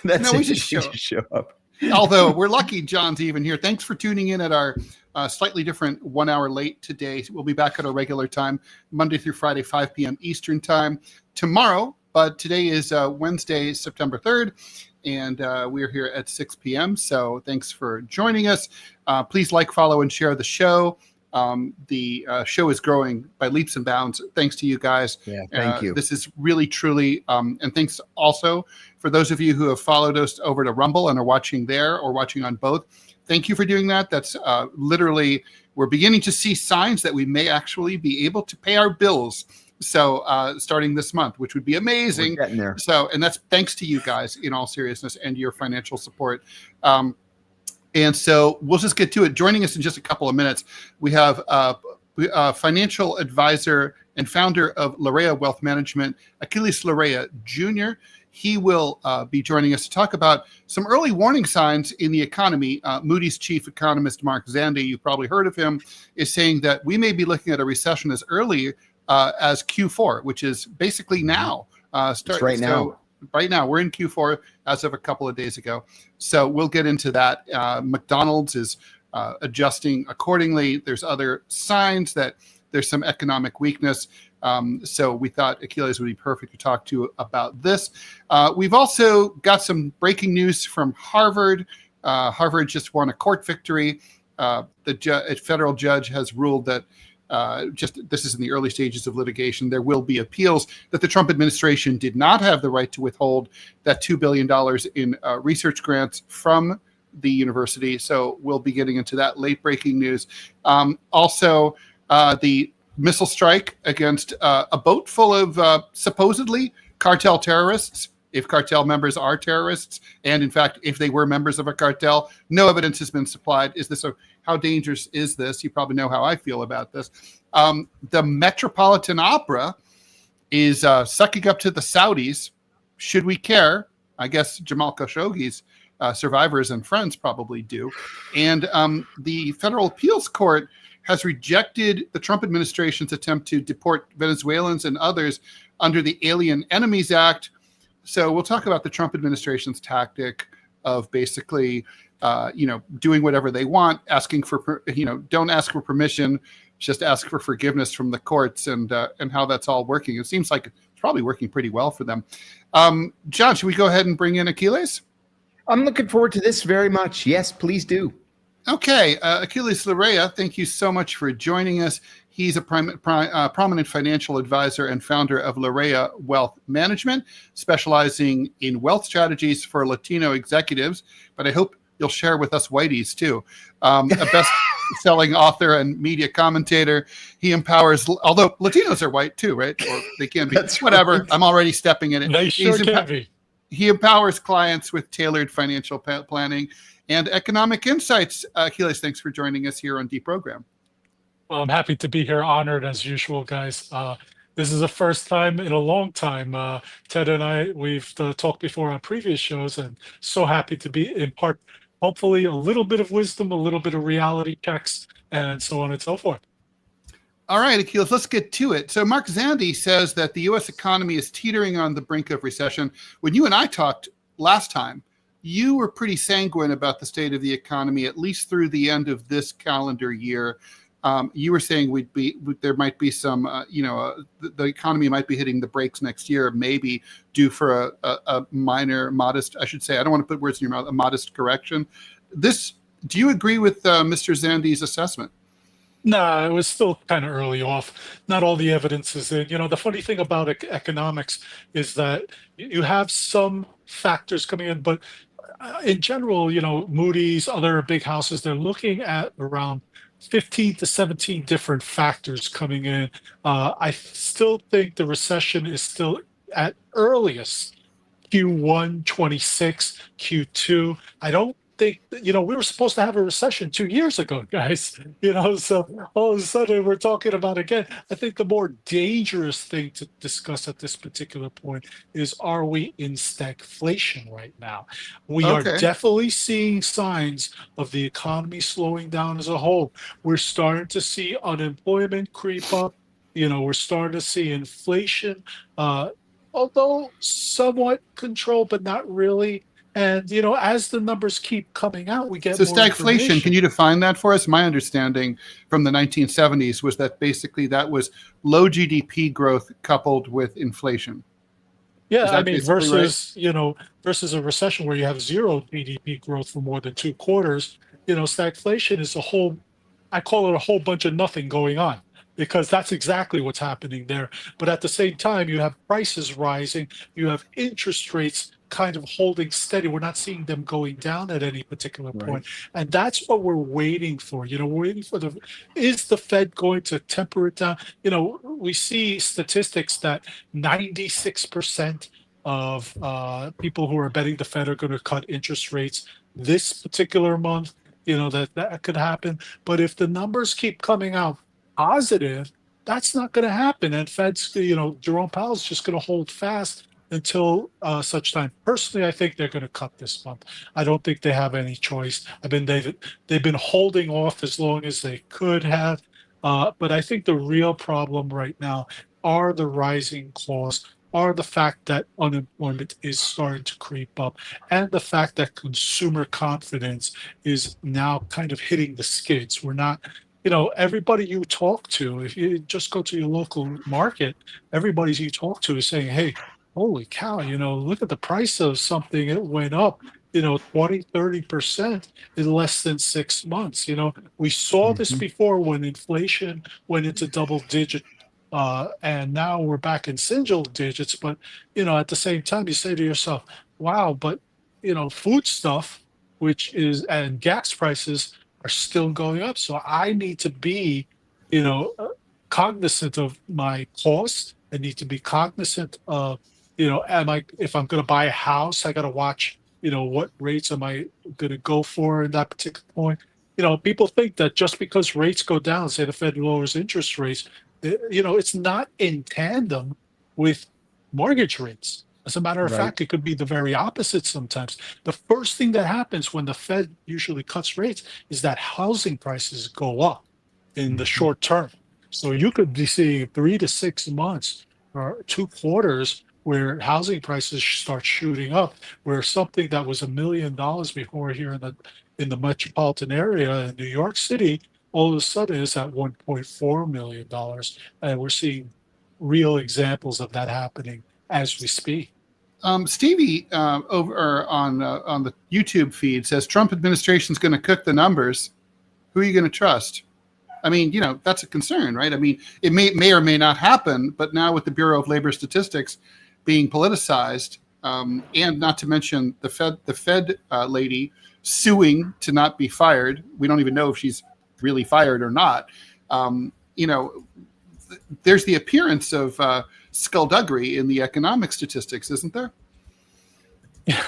That's No, it. we just You show up. show up. Although we're lucky John's even here. Thanks for tuning in at our slightly different 1 hour late today. We'll be back at our regular time, Monday through Friday, 5 p.m. Eastern time tomorrow. But today is Wednesday, September 3rd, and we're here at 6 p.m. So thanks for joining us. Please like, follow, and share the show. The show is growing by leaps and bounds thanks to you guys. Yeah, thank you. This is really, truly, and thanks also for those of you who have followed us over to Rumble and are watching there or watching on both. Thank you for doing that. That's literally, we're beginning to see signs that we may actually be able to pay our bills. So starting this month, which would be amazing. We're getting there. So, and that's thanks to you guys in all seriousness and your financial support. And so we'll just get to it. Joining us in just a couple of minutes, we have financial advisor and founder of Larrea Wealth Management, Aquiles Larrea Jr. He will be joining us to talk about some early warning signs in the economy. Moody's chief economist, Mark Zandi, you've probably heard of him, is saying that we may be looking at a recession as early as Q4, which is basically now. Right now. Right now, we're in Q4 as of a couple of days ago. So we'll get into that. McDonald's is adjusting accordingly. There's other signs that there's some economic weakness. So we thought Achilles would be perfect to talk to about this. We've also got some breaking news from Harvard. Harvard just won a court victory. A federal judge has ruled that this is in the early stages of litigation. There will be appeals that the Trump administration did not have the right to withhold that $2 billion in research grants from the university. So we'll be getting into that late breaking news. Also, the missile strike against a boat full of supposedly cartel terrorists. If cartel members are terrorists, and in fact, if they were members of a cartel, no evidence has been supplied. How dangerous is this? You probably know how I feel about this. The Metropolitan Opera is sucking up to the Saudis. Should we care? I guess Jamal Khashoggi's survivors and friends probably do. And the Federal Appeals Court has rejected the Trump administration's attempt to deport Venezuelans and others under the Alien Enemies Act. So we'll talk about the Trump administration's tactic of basically, doing whatever they want, asking for, don't ask for permission, just ask for forgiveness from the courts, and how that's all working. It seems like it's probably working pretty well for them. John, should we go ahead and bring in Achilles? I'm looking forward to this very much. Yes, please do. Okay, Aquiles Larrea, thank you so much for joining us. He's a prominent financial advisor and founder of Larrea Wealth Management, specializing in wealth strategies for Latino executives. But I hope you'll share with us whiteys too. A best-selling author and media commentator. He empowers, although Latinos are white too, right? Or they can be. That's whatever. right. I'm already stepping in it. They sure can be. He empowers clients with tailored financial planning and economic insights. Achilles, thanks for joining us here on DeProgram. Well, I'm happy to be here. Honored as usual, guys. This is the first time in a long time. Ted and I, we've talked before on previous shows, and so happy to be impart, hopefully, a little bit of wisdom, a little bit of reality checks, and so on and so forth. All right, Achilles, let's get to it. So Mark Zandi says that the U.S. economy is teetering on the brink of recession. When you and I talked last time, you were pretty sanguine about the state of the economy, at least through the end of this calendar year. You were saying there might be some, the economy might be hitting the brakes next year, maybe due for a minor, modest, I should say, I don't want to put words in your mouth, a modest correction. Do you agree with Mr. Zandi's assessment? No, it was still kind of early off. Not all the evidence is in. The funny thing about economics is that you have some factors coming in, but in general, Moody's, other big houses, they're looking at around 15 to 17 different factors coming in. I still think the recession is still at earliest Q1 26, Q2. I don't think, we were supposed to have a recession 2 years ago, guys. So all of a sudden we're talking about again. I think the more dangerous thing to discuss at this particular point is, are we in stagflation right now? We are definitely seeing signs of the economy slowing down as a whole. We're starting to see unemployment creep up. We're starting to see inflation although somewhat controlled, but not really. And as the numbers keep coming out, we get So more stagflation, can information. you define that for us? My understanding from the 1970s was that basically that was low GDP growth coupled with inflation. Is Yeah, I that mean, basically right? versus a recession where you have zero GDP growth for more than 2 quarters, stagflation is I call it a whole bunch of nothing going on, because that's exactly what's happening there. But at the same time, you have prices rising, you have interest rates kind of holding steady. We're not seeing them going down at any particular Right. point. And that's what we're waiting for. We're waiting for is the Fed going to temper it down? We see statistics that 96% of people who are betting the Fed are going to cut interest rates this particular month. That could happen. But if the numbers keep coming out positive, that's not going to happen. And Jerome Powell's just going to hold fast until such time. Personally, I think they're going to cut this month. I don't think they have any choice. They've been holding off as long as they could have. But I think the real problem right now are the rising costs, are the fact that unemployment is starting to creep up, and the fact that consumer confidence is now kind of hitting the skids. We're not, everybody you talk to, if you just go to your local market, everybody you talk to is saying, hey, holy cow, look at the price of something. It went up, 20, 30% in less than 6 months. We saw this Mhm. before when inflation went into double digit, and now we're back in single digits. But at the same time, you say to yourself, wow, but food stuff, and gas prices are still going up. So I need to be, you know, uh, cognizant of my costs. I need to be cognizant of, if I'm going to buy a house, I got to watch, what rates am I going to go for in that particular point. People think that just because rates go down, say the Fed lowers interest rates, it's not in tandem with mortgage rates. As a matter of Right. fact, it could be the very opposite sometimes. The first thing that happens when the Fed usually cuts rates is that housing prices go up in the Mhm. short term. So you could be seeing 3 to 6 months or 2 quarters where housing prices start shooting up, where something that was $1 million before here in the metropolitan area in New York City, all of a sudden is at $1.4 million, and we're seeing real examples of that happening as we speak. Stevie over on the YouTube feed says Trump administration is going to cook the numbers. Who are you going to trust? I mean, that's a concern, right? I mean, it may or may not happen, but now with the Bureau of Labor Statistics being politicized, and not to mention the Fed lady suing to not be fired, we don't even know if she's really fired or not. Um, you know, there's the appearance of skullduggery in the economic statistics, isn't there? Yeah.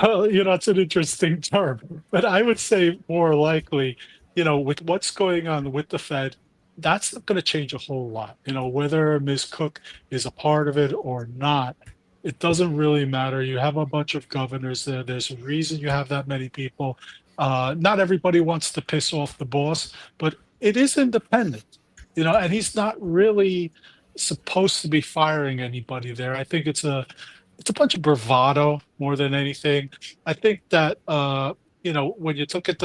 Well, it's an interesting term, but I would say more likely, with what's going on with the Fed, that's not going to change a whole lot. Whether Ms. Cook is a part of it or not, it doesn't really matter. You have a bunch of governors there. There's a reason you have that many people. Not everybody wants to piss off the boss, but it is independent, and he's not really supposed to be firing anybody there. I think it's a bunch of bravado more than anything. I think that when you look at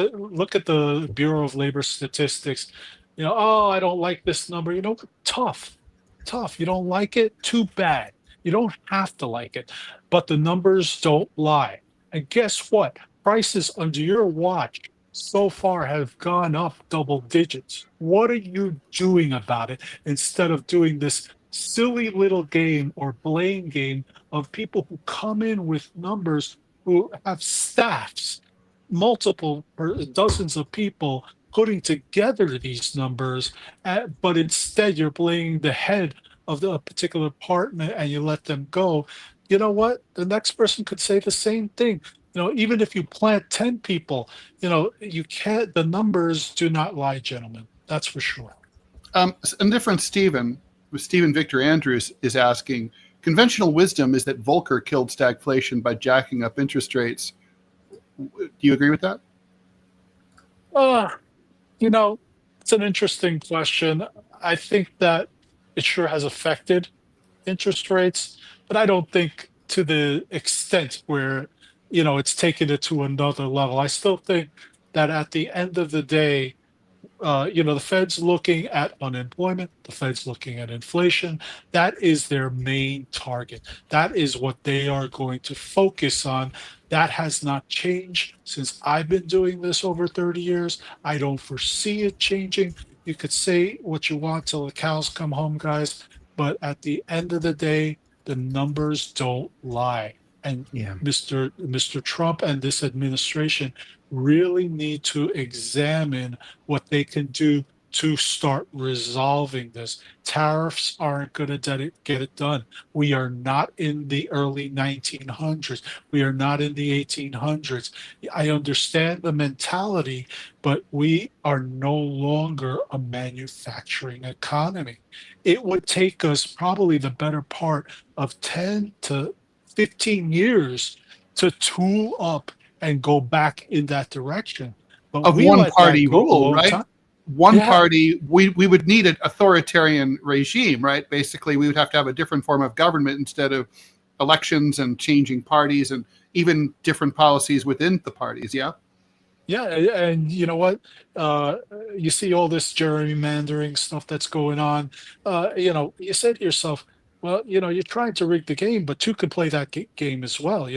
the Bureau of Labor Statistics, oh, I don't like this number. Tough, tough. You don't like it? Too bad. You don't have to like it, but the numbers don't lie. And guess what? Prices under your watch so far have gone up double digits. What are you doing about it instead of doing this silly little game or blame game of people who come in with numbers, who have staffs, multiple or dozens of people putting together these numbers, but instead you're blaming the head of the particular department and you let them go. You know what? The next person could say the same thing. Even if you plant 10 people, you can't, the numbers do not lie, gentlemen. That's for sure. A different Stephen Victor Andrews is asking, conventional wisdom is that Volcker killed stagflation by jacking up interest rates. Do you agree with that? Uh, it's an interesting question. I think that it sure has affected interest rates, but I don't think to the extent where, it's taken it to another level. I still think that at the end of the day, the Fed's looking at unemployment, the Fed's looking at inflation. That is their main target. That is what they are going to focus on. That has not changed since I've been doing this over 30 years. I don't foresee it changing. You could say what you want till the cows come home, guys, but at the end of the day, the numbers don't lie. And Yeah. Mr. Trump and this administration really need to examine what they can do to start resolving this. Tariffs aren't going to get it done. We are not in the early 1900s. We are not in the 1800s. I understand the mentality, but we are no longer a manufacturing economy. It would take us probably the better part of 10 to 15 years to tool up and go back in that direction. But Of we one let party that go a rule, long right? time. One Yeah. party, we would need an authoritarian regime, right? Basically, we would have to have a different form of government instead of elections and changing parties and even different policies within the parties. Yeah. Yeah, and you know what? You see all this gerrymandering stuff that's going on. You say to yourself, well, you're trying to rig the game, but two can play that game as well.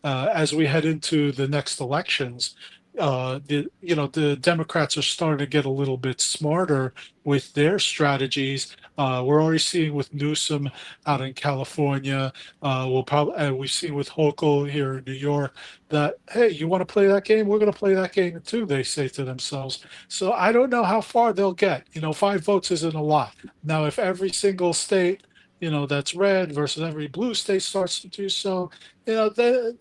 As we head into the next elections, the Democrats are starting to get a little bit smarter with their strategies. We're already seeing with Newsom out in California. We've seen with Hochul here in New York that, hey, you want to play that game? We're going to play that game too, they say to themselves. So I don't know how far they'll get. 5 votes isn't a lot. Now, if every single state, that's red versus every blue state starts to do so, then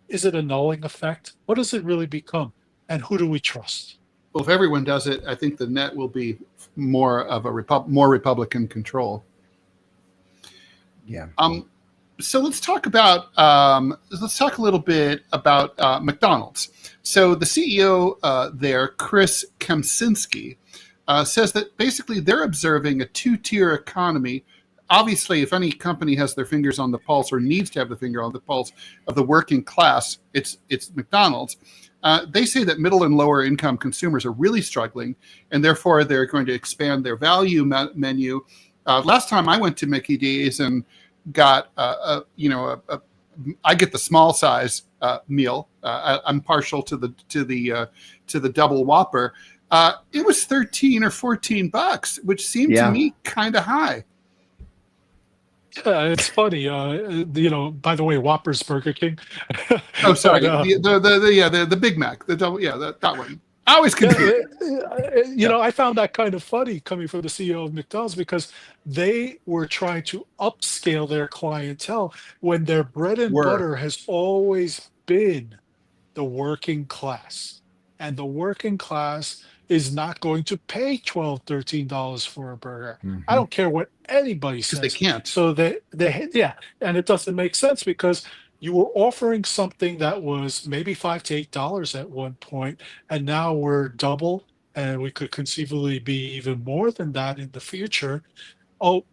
is it a nulling effect? What does it really become? And who do we trust? Well, if everyone does it, I think the net will be more of a more Republican control. Yeah. So let's talk a little bit about McDonald's. So the CEO there, Chris Kempczinski, says that basically they're observing a two-tier economy. Obviously, if any company has their fingers on the pulse or needs to have the finger on the pulse of the working class, it's McDonald's. They say that middle and lower income consumers are really struggling, and therefore they're going to expand their value menu. Last time I went to Mickey D's and got I get the small size meal. I'm partial to the double Whopper. It was $13 or $14, which seemed to me kind of high. Yeah, it's funny. By the way, Whopper's Burger King. Oh, sorry. But, The Big Mac, the double, that one. I always confused. I found that kind of funny coming from the CEO of McDonald's because they were trying to upscale their clientele when their bread and butter has always been the working class. And the working class is not going to pay $12, $13 for a burger. Mm-hmm. I don't care what anybody says. They can't. So and it doesn't make sense because you were offering something that was maybe $5 to $8 at one point, and now we're double, and we could conceivably be even more than that in the future. Oh,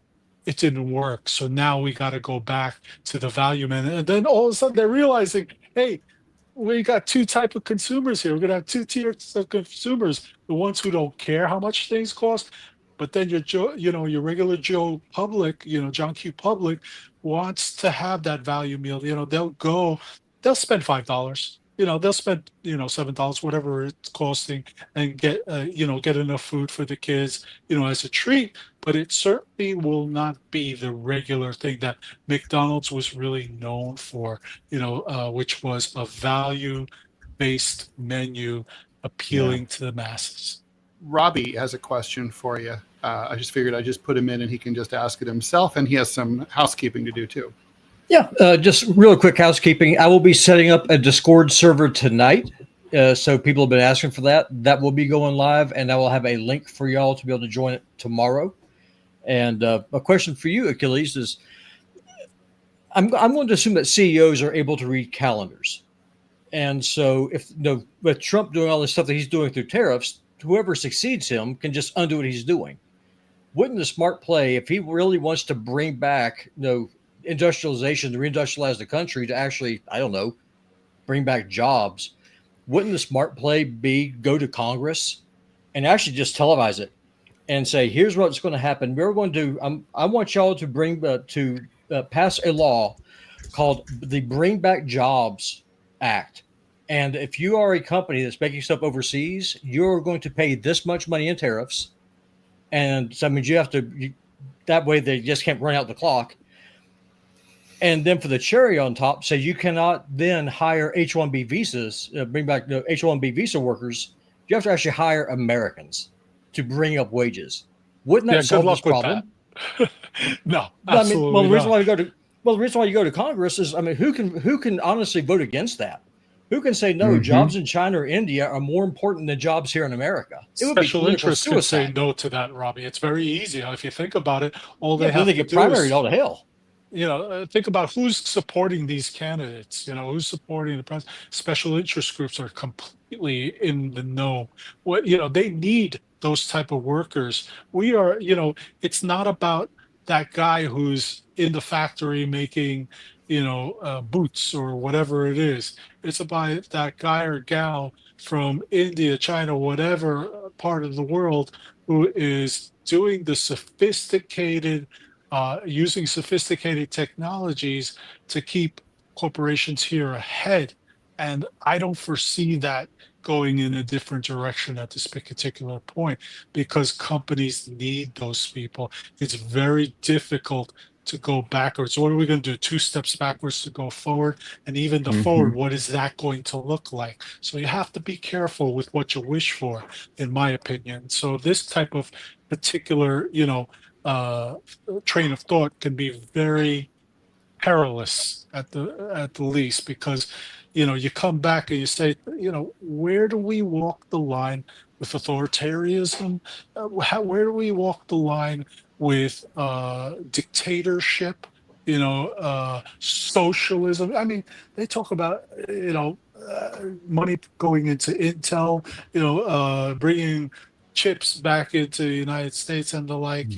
it didn't work. So now we got to go back to the value man. And then all of a sudden they're realizing, hey, we got two type of consumers here. We're going to have two tiers of consumers. The ones who don't care how much things cost, but then your regular Joe public, John Q public wants to have that value meal. They'll spend $5. They'll spend $7, whatever it's costing, and get enough food for the kids, as a treat. But it certainly will not be the regular thing that McDonald's was really known for, which was a value-based menu appealing to the masses. Robbie has a question for you. I just figured I'd just put him in and he can just ask it himself, and he has some housekeeping to do too. Yeah, just real quick housekeeping. I will be setting up a Discord server tonight. So people have been asking for that. That will be going live, and I will have a link for y'all to be able to join it tomorrow. And a question for you, Achilles, is I'm going to assume that CEOs are able to read calendars. And so with Trump doing all this stuff that he's doing through tariffs, whoever succeeds him can just undo what he's doing. Wouldn't the smart play, if he really wants to bring back industrialization to reindustrialize the country to actually, I don't know, bring back jobs, wouldn't the smart play be go to Congress and actually just televise it and say, here's what's going to happen. We're going to do, I want y'all to bring pass a law called the Bring Back Jobs Act. And if you are a company that's making stuff overseas, you're going to pay this much money in tariffs. And so that means you have to, that way they just can't run out the clock. And then for the cherry on top, say you cannot then hire H-1B visas, bring back the H-1B visa workers. You have to actually hire Americans to bring up wages. Wouldn't that solve this problem? No, absolutely well, the reason not. why you go to Congress is, I mean, who can honestly vote against that? Who can say no? Jobs in China or India are more important than jobs here in America. It would be Special interests could say no to that, Robbie. It's very easy. If you think about it, all they have to get do primaried is, all to hell. Think about who's supporting these candidates. Who's supporting the president. Special interest groups are completely in the know. They need those type of workers. We are, it's not about that guy who's in the factory making, boots or whatever it is. It's about that guy or gal from India, China, whatever part of the world, who is doing the using sophisticated technologies to keep corporations here ahead. And I don't foresee that going in a different direction at this particular point, because companies need those people. It's very difficult to go backwards. What are we going to do? 2 steps backwards to go forward? And even the forward, what is that going to look like? So you have to be careful with what you wish for, in my opinion. So this type of particular, train of thought can be very perilous at the least, because you come back and you say, where do we walk the line with authoritarianism? Where do we walk the line with dictatorship? Socialism. I mean, they talk about money going into Intel, bringing chips back into the United States and the like.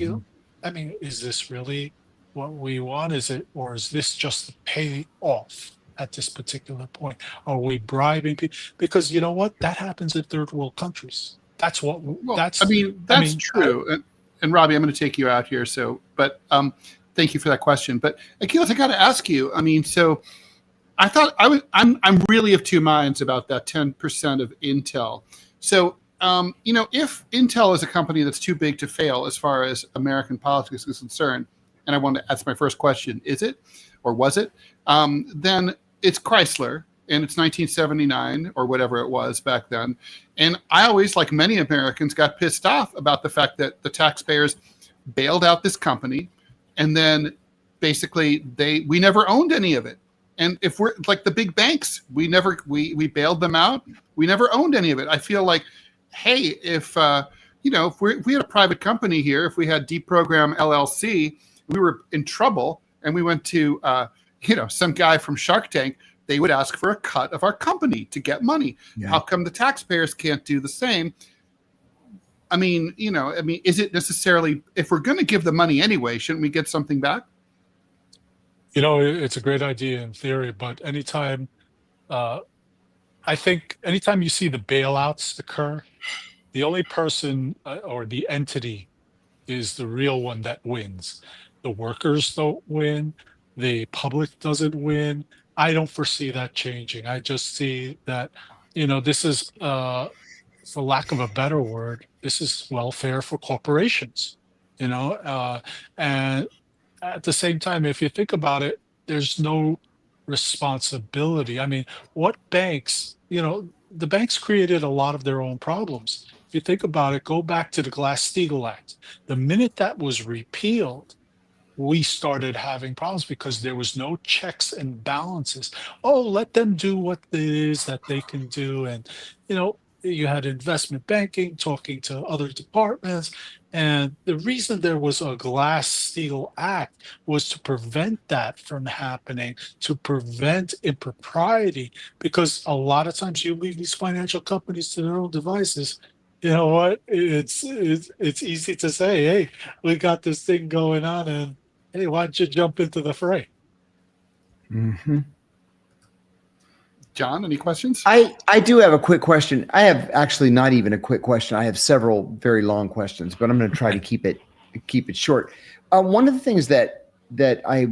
I mean, is this really what we want? Or is this just to pay off at this particular point? Are we bribing people? Because you know what? That happens in third world countries. That's true. And Robbie, I'm going to take you out here. But thank you for that question. But Achilles, I got to ask you. I mean, so I thought I'm really of two minds about that 10% of Intel. So if Intel is a company that's too big to fail as far as American politics is concerned, and I want to ask my first question, is it or was it? Then it's Chrysler, and it's 1979 or whatever it was back then. And I always, like many Americans, got pissed off about the fact that the taxpayers bailed out this company, and then basically we never owned any of it. And if we're like the big banks, we bailed them out. We never owned any of it. I feel like, hey, if we had a private company here, if we had DeProgram LLC, we were in trouble, and we went to some guy from Shark Tank, they would ask for a cut of our company to get money. Yeah. How come the taxpayers can't do the same? I mean, is it necessarily, if we're going to give the money anyway, shouldn't we get something back? It's a great idea in theory, but anytime you see the bailouts occur, the only person or the entity is the real one that wins. The workers don't win. The public doesn't win. I don't foresee that changing. I just see that, this is, for lack of a better word, this is welfare for corporations, and at the same time, if you think about it, there's no responsibility. I mean, what banks, the banks created a lot of their own problems. If you think about it, go back to the Glass-Steagall Act. The minute that was repealed, we started having problems because there was no checks and balances. Oh, let them do what it is that they can do. And, you had investment banking talking to other departments. And the reason there was a Glass-Steagall Act was to prevent that from happening, to prevent impropriety, because a lot of times you leave these financial companies to their own devices. You know what? It's easy to say, hey, we got this thing going on, and hey, why don't you jump into the fray? Mm-hmm. John, any questions? I do have a quick question. I have actually not even a quick question. I have several very long questions, but I'm going to try to keep it short. One of the things that I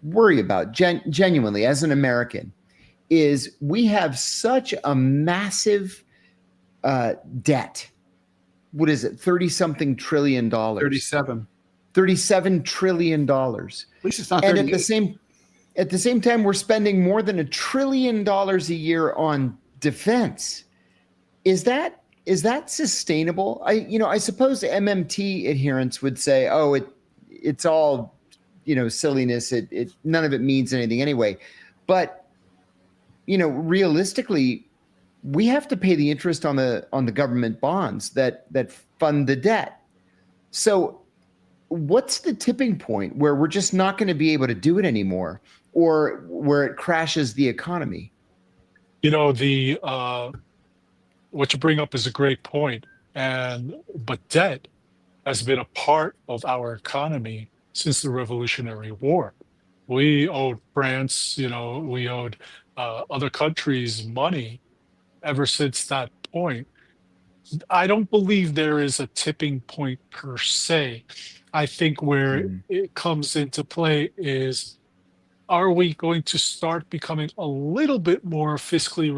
worry about genuinely as an American is we have such a massive debt. What is it? 30-something trillion dollars. 37. $37 trillion. At least it's not And 38. at the same time, we're spending more than $1 trillion a year on defense. Is that sustainable? I suppose MMT adherents would say, oh, it's all, silliness. It none of it means anything anyway. But, realistically, we have to pay the interest on the government bonds that fund the debt. So what's the tipping point where we're just not going to be able to do it anymore, or where it crashes the economy? What you bring up is a great point. But debt has been a part of our economy since the Revolutionary War. We owed France, we owed other countries money ever since that point. I don't believe there is a tipping point per se. I think where it comes into play is, are we going to start becoming a little bit more fiscally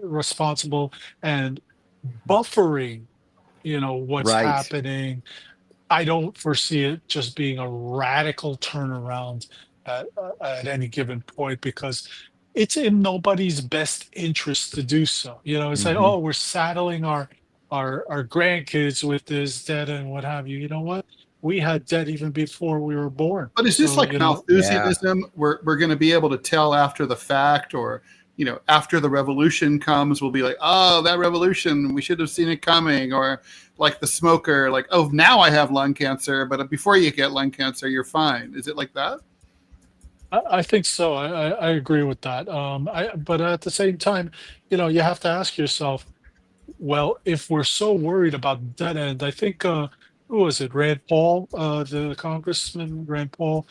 responsible and buffering, what's Right. happening? I don't foresee it just being a radical turnaround at any given point, because it's in nobody's best interest to do so. It's like, oh, we're saddling our grandkids with this debt and what have you. You know what? We had debt even before we were born. But is this like Malthusianism? We're going to be able to tell after the fact, or after the revolution comes, we'll be like, oh, that revolution, we should have seen it coming. Or like the smoker, like, oh, now I have lung cancer, but before you get lung cancer, you're fine. Is it like that? I think so. I agree with that. But at the same time, you have to ask yourself, well, if we're so worried about debt end, I think, who was it? Rand Paul, the congressman, Rand Paul,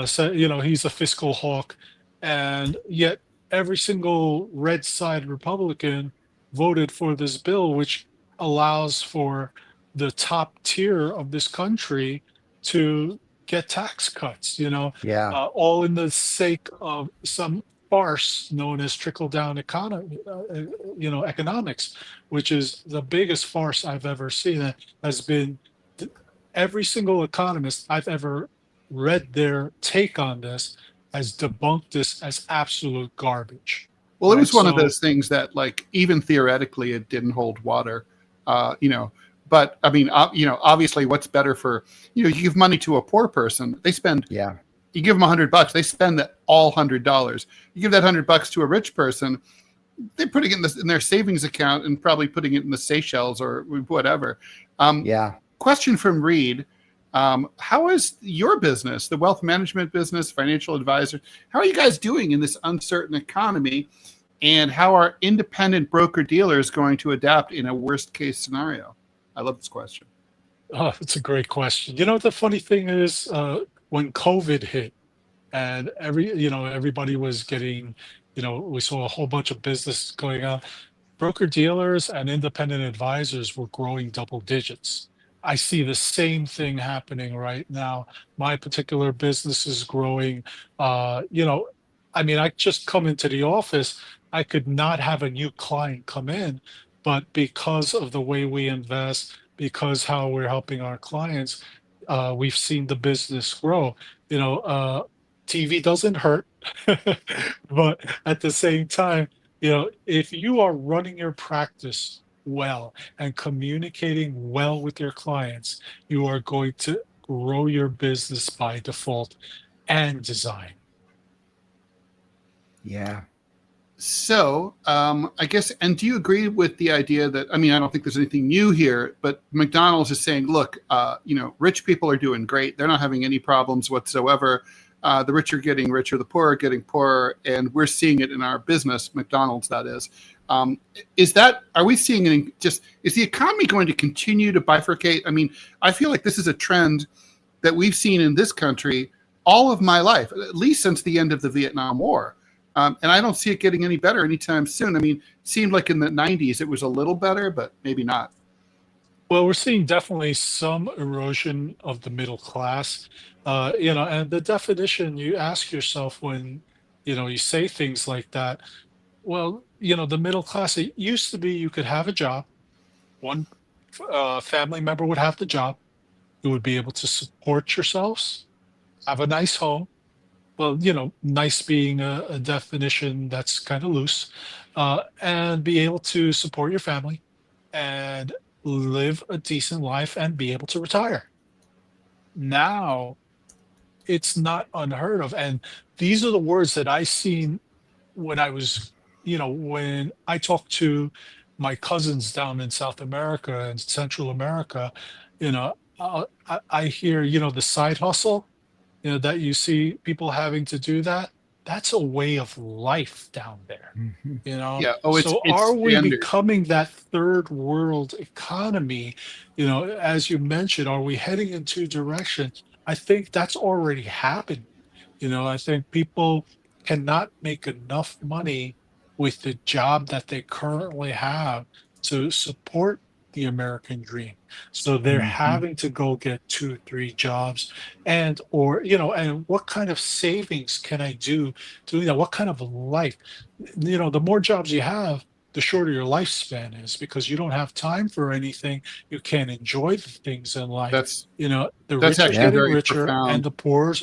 said, he's a fiscal hawk. And yet every single red side Republican voted for this bill, which allows for the top tier of this country to get tax cuts, all in the sake of some farce known as trickle-down economy, economics, which is the biggest farce I've ever seen. That has been every single economist I've ever read their take on this has debunked this as absolute garbage. Well, it was one of those things that, like, even theoretically, it didn't hold water, But I mean, obviously, what's better for you give money to a poor person, they spend. Yeah. You give them $100, they spend that all $100. You give that $100 to a rich person, they're putting it in their savings account and probably putting it in the Seychelles or whatever. Question from Reed: how is your business, the wealth management business, financial advisor? How are you guys doing in this uncertain economy? And how are independent broker dealers going to adapt in a worst case scenario? I love this question. Oh, it's a great question. The funny thing is, when COVID hit and everybody was getting, we saw a whole bunch of business going on, broker dealers and independent advisors were growing double digits. I see the same thing happening right now. My particular business is growing. I just come into the office, I could not have a new client come in, but because of the way we invest, because how we're helping our clients, we've seen the business grow. TV doesn't hurt, but at the same time, if you are running your practice well and communicating well with your clients, you are going to grow your business by default and design. Yeah. So I guess, and do you agree with the idea that, I don't think there's anything new here, but McDonald's is saying, look, rich people are doing great. They're not having any problems whatsoever. The rich are getting richer, the poor are getting poorer, and we're seeing it in our business, McDonald's, that is. Are we seeing is the economy going to continue to bifurcate? I feel like this is a trend that we've seen in this country all of my life, at least since the end of the Vietnam War. And I don't see it getting any better anytime soon. I mean, it seemed like in the 90s it was a little better, but maybe not. Well, we're seeing definitely some erosion of the middle class. And the definition you ask yourself when, you say things like that, well, the middle class, it used to be you could have a job, one family member would have the job, you would be able to support yourselves, have a nice home. Well, nice being a definition that's kind of loose, and be able to support your family and live a decent life and be able to retire. Now, it's not unheard of. And these are the words that I seen when I was, when I talked to my cousins down in South America and Central America, I hear, the side hustle, that you see people having to do that. That's a way of life down there, Yeah. Oh, So it's are we standard. becoming that third world economy? As you mentioned, are we heading into direction? I think that's already happened. I think people cannot make enough money with the job that they currently have to support the American dream. So they're having to go get 2, 3 jobs, and what kind of savings can I do to, what kind of life? The more jobs you have, the shorter your lifespan is because you don't have time for anything. You can't enjoy the things in life. That's The that's rich are actually getting very richer profound. and the poor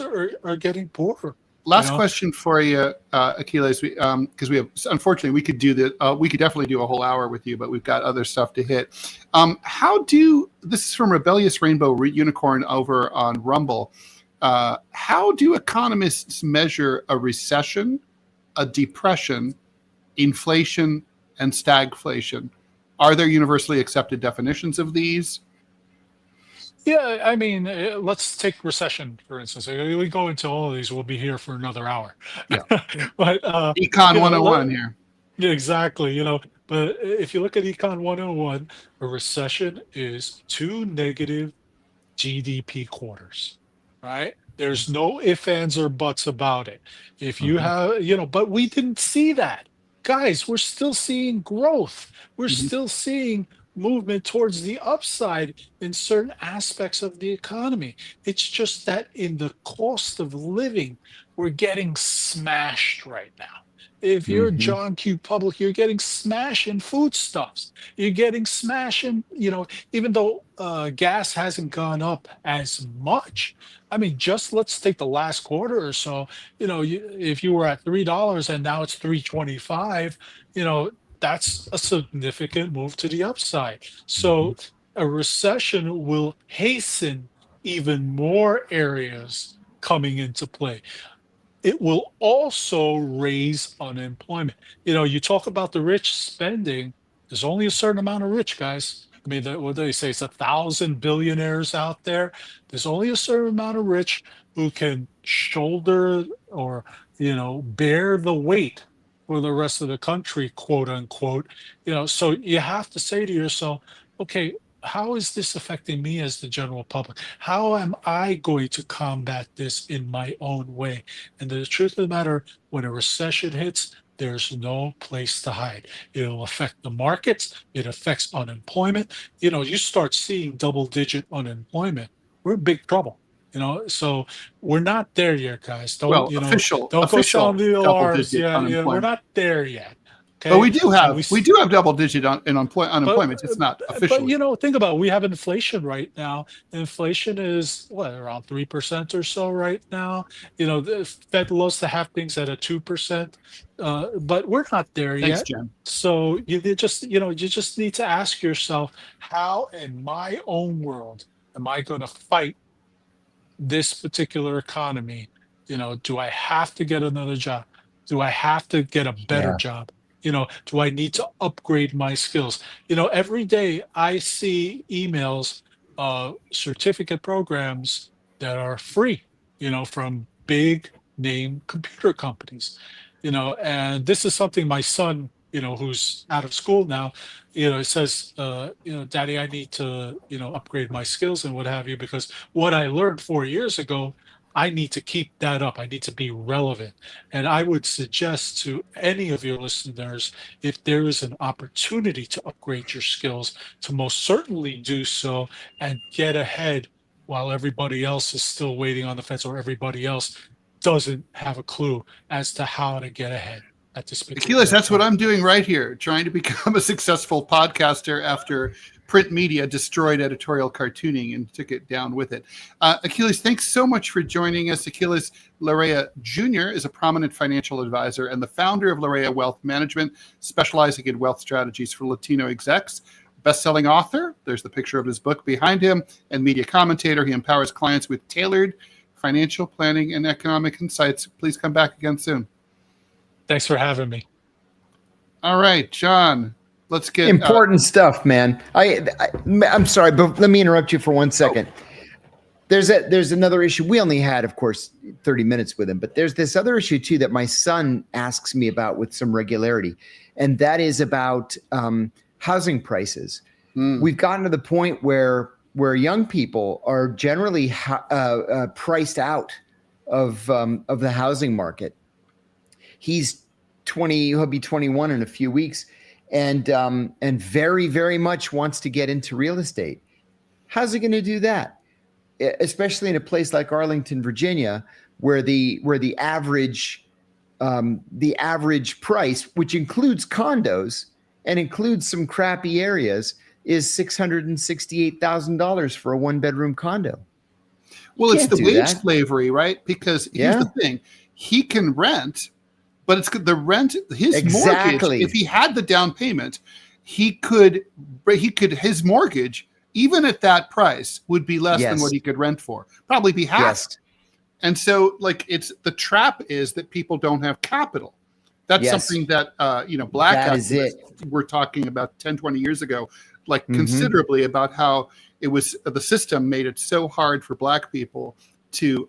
are getting poorer. Last question for you, Achilles, because we have, unfortunately, we could do that. We could definitely do a whole hour with you, but we've got other stuff to hit. This is from Rebellious Rainbow Unicorn over on Rumble. How do economists measure a recession, a depression, inflation, and stagflation? Are there universally accepted definitions of these? Yeah, I mean, let's take recession, for instance. We go into all of these, we'll be here for another hour. Yeah. But Econ 101 here. yeah, exactly. But if you look at Econ 101, a recession is 2 negative GDP quarters, right? There's no ifs, ands, or buts about it. If you have, but we didn't see that. Guys, we're still seeing growth. We're still seeing movement towards the upside in certain aspects of the economy. It's just that in the cost of living, we're getting smashed right now. If you're John Q. Public, you're getting smashed in foodstuffs. You're getting smashed in, even though gas hasn't gone up as much. I mean, just let's take the last quarter or so. If you were at $3 and now it's $3.25, that's a significant move to the upside. So a recession will hasten even more areas coming into play. It will also raise unemployment. You talk about the rich spending. There's only a certain amount of rich, guys. I mean, what do they say? It's 1,000 billionaires out there. There's only a certain amount of rich who can shoulder or, bear the weight for the rest of the country, quote unquote. So you have to say to yourself, okay, how is this affecting me as the general public? How am I going to combat this in my own way? And the truth of the matter, when a recession hits, there's no place to hide. It'll affect the markets. It affects unemployment. You start seeing double-digit unemployment, we're in big trouble. So we're not there yet, guys. Don't don't go sound the alarms. Yeah, we're not there yet. Okay? But we do have double-digit unemployment. It's not official. But think about it. We have inflation right now. Inflation is around 3% or so right now. The Fed loves to have things at a 2%, but we're not there Thanks, yet. Jen. So you just need to ask yourself, how in my own world am I going to fight this particular economy? Do I have to get another job? Do I have to get a better job? Do I need to upgrade my skills? Every day I see emails, certificate programs that are free, from big name computer companies, and this is something my son, who's out of school now, says, Daddy, I need to, upgrade my skills and what have you, because what I learned 4 years ago, I need to keep that up. I need to be relevant. And I would suggest to any of your listeners, if there is an opportunity to upgrade your skills, to most certainly do so and get ahead while everybody else is still waiting on the fence, or everybody else doesn't have a clue as to how to get ahead at this particular Achilles, that's point. what I'm doing right here, trying to become a successful podcaster after print media destroyed editorial cartooning and took it down with it. Achilles, thanks so much for joining us. Aquiles Larrea Jr. is a prominent financial advisor and the founder of Larrea Wealth Management, specializing in wealth strategies for Latino execs. Best-selling author, there's the picture of his book behind him, and media commentator. He empowers clients with tailored financial planning and economic insights. Please come back again soon. Thanks for having me. All right, John, let's get important stuff, man. I'm sorry, but let me interrupt you for 1 second. There's another issue. We only had, of course, 30 minutes with him, but there's this other issue too that my son asks me about with some regularity, and that is about housing prices. We've gotten to the point where young people are generally priced out of the housing market. He's 20, he'll be 21 in a few weeks, and very, very much wants to get into real estate. How's he going to do that? Especially in a place like Arlington, Virginia, where the average price, which includes condos and includes some crappy areas, is $668,000 for a 1-bedroom condo. Well, it's the wage slavery, right? Because here's the thing: he can rent. But it's the rent, his mortgage, if he had the down payment, his mortgage, even at that price, would be less than what he could rent for. Probably be half. Yes. And so the trap is that people don't have capital. That's something that, black activists were talking about 10, 20 years ago, considerably about how the system made it so hard for black people to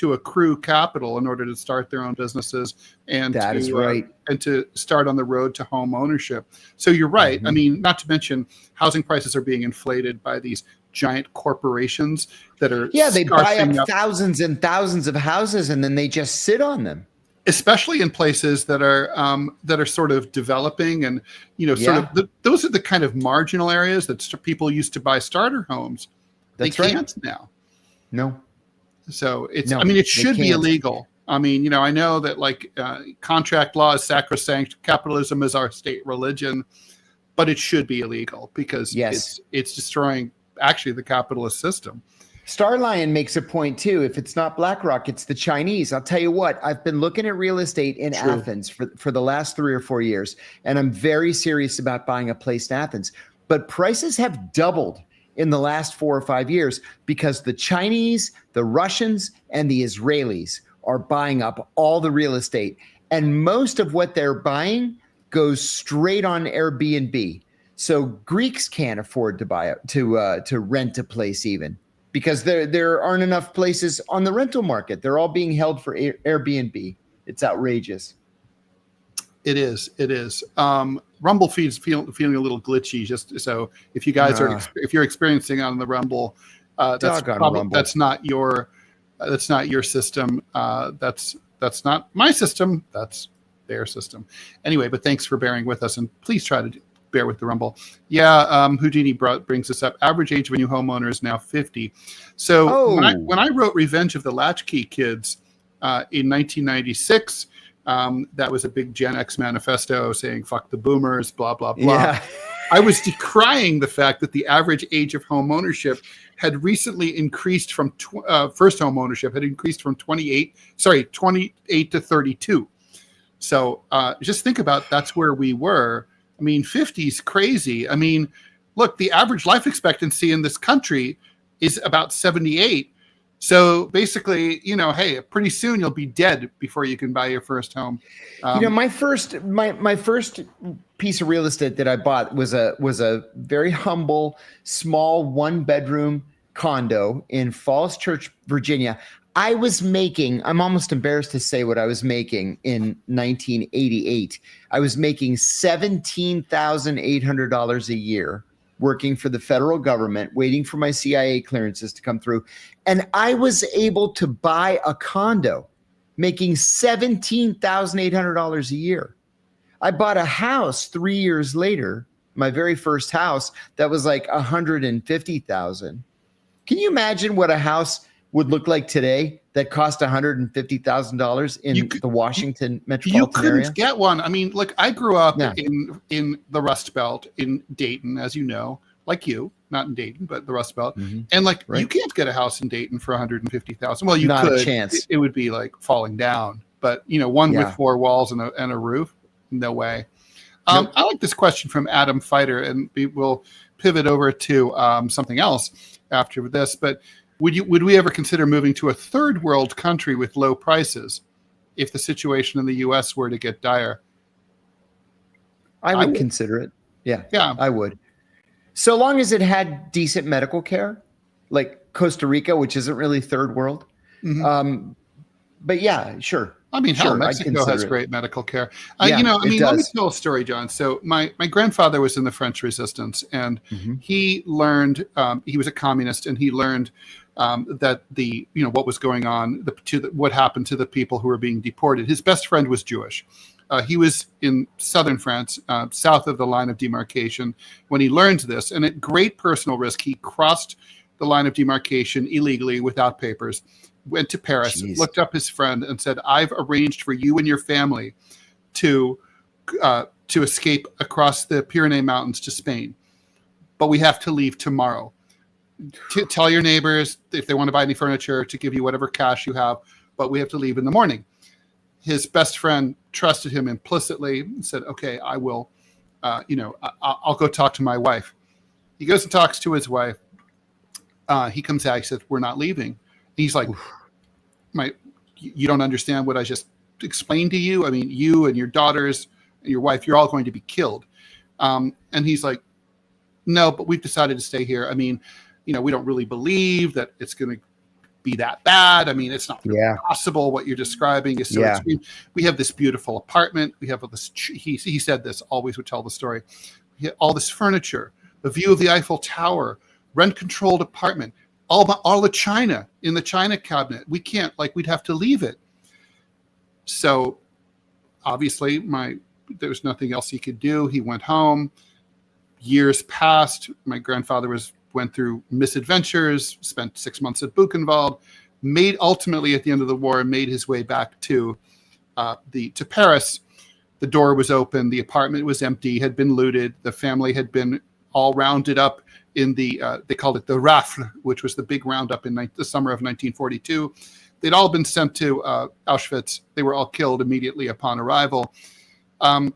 accrue capital in order to start their own businesses and to start on the road to home ownership. So you're right. I mean, not to mention housing prices are being inflated by these giant corporations that are they buy up thousands and thousands of houses and then they just sit on them. Especially in places that are sort of developing and those are the kind of marginal areas that people used to buy starter homes. They can't now. No. So it should be illegal. I mean, I know that contract law is sacrosanct. Capitalism is our state religion, but it should be illegal because it's destroying actually the capitalist system. Starlion makes a point too. If it's not BlackRock, it's the Chinese. I'll tell you what, I've been looking at real estate in Athens for the last 3 or 4 years, and I'm very serious about buying a place in Athens. But prices have doubled in the last 4 or 5 years because the Chinese, the Russians, and the Israelis are buying up all the real estate. And most of what they're buying goes straight on Airbnb. So Greeks can't afford to rent a place even because there aren't enough places on the rental market. They're all being held for Airbnb. It's outrageous. It is. Rumble feed's feeling a little glitchy. Just so if you guys if you're experiencing on the Rumble, that's not your system. That's not my system. That's their system. Anyway, but thanks for bearing with us, and please try to bear with the Rumble. Houdini brings us up. Average age of a new homeowner is now 50. So when I wrote Revenge of the Latchkey Kids in 1996. That was a big Gen X manifesto saying "fuck the boomers," blah blah blah. Yeah. I was decrying the fact that the average age of home ownership had recently increased from first home ownership had increased from 28 to 32. So just think about that's where we were. I mean, 50 is crazy. I mean, look, the average life expectancy in this country is about 78. So basically, hey, pretty soon you'll be dead before you can buy your first home. My first piece of real estate that I bought was a very humble, small 1-bedroom condo in Falls Church, Virginia. I'm almost embarrassed to say what I was making in 1988. I was making $17,800 a year working for the federal government, waiting for my CIA clearances to come through. And I was able to buy a condo making $17,800 a year. I bought a house 3 years later, my very first house, that was like $150,000. Can you imagine what a house would look like today that cost $150,000 in the Washington metropolitan area? You couldn't get one. I mean, look, I grew up in the Rust Belt in Dayton, as you know, like you, not in Dayton, but the Rust Belt. Mm-hmm. And like, you can't get a house in Dayton for $150,000. Well, you not could. A chance. It would be like falling down. But one with 4 walls and a roof, no way. I like this question from Adam Fighter, and we'll pivot over to something else after this. But would we ever consider moving to a third world country with low prices if the situation in the U.S. were to get dire? I would consider it. Yeah, I would. So long as it had decent medical care, like Costa Rica, which isn't really third world. Mm-hmm. But yeah, sure. I mean, hell, Mexico has great medical care. Let me tell a story, John. So my grandfather was in the French Resistance, and he learned, he was a communist, and he learned that what was going on, what happened to the people who were being deported. His best friend was Jewish. He was in southern France, south of the line of demarcation, when he learned this. And at great personal risk, he crossed the line of demarcation illegally without papers, went to Paris, looked up his friend and said, I've arranged for you and your family to escape across the Pyrenees Mountains to Spain. But we have to leave tomorrow. Tell your neighbors if they want to buy any furniture to give you whatever cash you have, but we have to leave in the morning. His best friend trusted him implicitly and said, okay, I will, I'll go talk to my wife. He goes and talks to his wife. He comes out, he says, we're not leaving. He's like, you don't understand what I just explained to you. I mean, you and your daughters and your wife, you're all going to be killed. And he's like, no, but we've decided to stay here. I mean, we don't really believe that it's going to be that bad. I mean, it's not really possible. What you're describing is so extreme. We have this beautiful apartment. We have all this, he said this, always would tell the story. We have all this furniture, a view of the Eiffel Tower, rent-controlled apartment, all the china in the china cabinet. We can't, we'd have to leave it. So obviously there was nothing else he could do. He went home. Years passed. My grandfather went through misadventures, spent 6 months at Buchenwald, ultimately at the end of the war, made his way back to Paris. The door was open. The apartment was empty, had been looted. The family had been all rounded up in they called it the Rafle, which was the big roundup in the summer of 1942. They'd all been sent to Auschwitz. They were all killed immediately upon arrival. And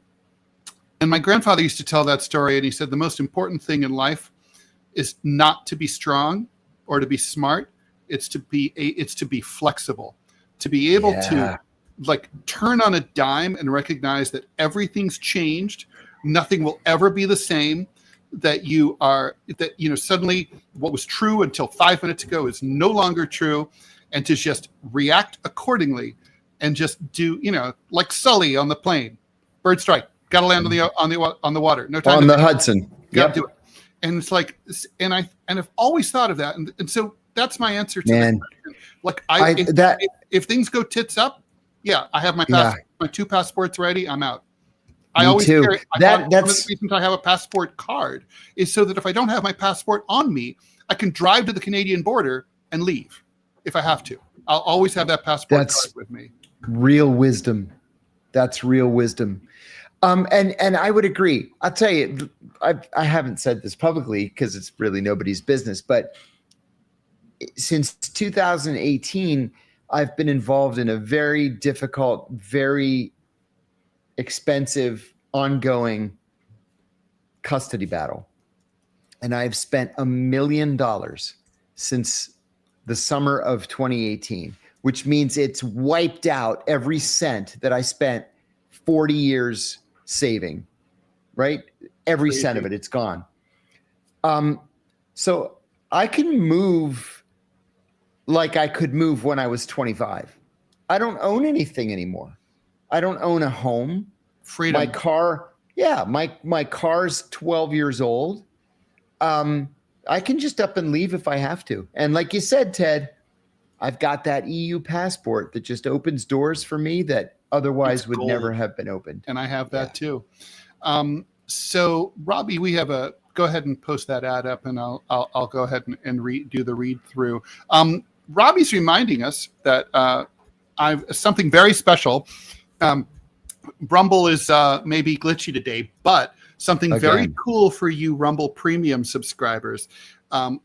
my grandfather used to tell that story, and he said the most important thing in life is not to be strong or to be smart. It's to be flexible, to be able to turn on a dime and recognize that everything's changed. Nothing will ever be the same. That suddenly what was true until 5 minutes ago is no longer true, and to just react accordingly and just do, like Sully on the plane, bird strike, got to land on the water. No time on the Hudson. Got to do it. And it's like, and I've always thought of that. And so that's my answer to that question. If things go tits up, I have my my 2 passports ready. I'm out. I always carry. One of the reasons I have a passport card is so that if I don't have my passport on me, I can drive to the Canadian border and leave if I have to. I'll always have that passport card with me. Real wisdom. That's real wisdom. And I would agree. I'll tell you, I haven't said this publicly because it's really nobody's business, but since 2018, I've been involved in a very difficult, very expensive, ongoing custody battle. And I've spent $1 million since the summer of 2018, which means it's wiped out every cent that I spent 40 years saving, right? Every cent of it, it's gone. So I can move like I could move when I was 25. I don't own anything anymore. I don't own a home. Freedom. My car, my car's 12 years old. I can just up and leave if I have to. And like you said, Ted, I've got that EU passport that just opens doors for me that otherwise would never have been opened. And I have that too. So Robbie, we have go ahead and post that ad up, and I'll go ahead and do the read through. Robbie's reminding us that I've something very special. Rumble is maybe glitchy today, but something very cool for you Rumble Premium subscribers. I'm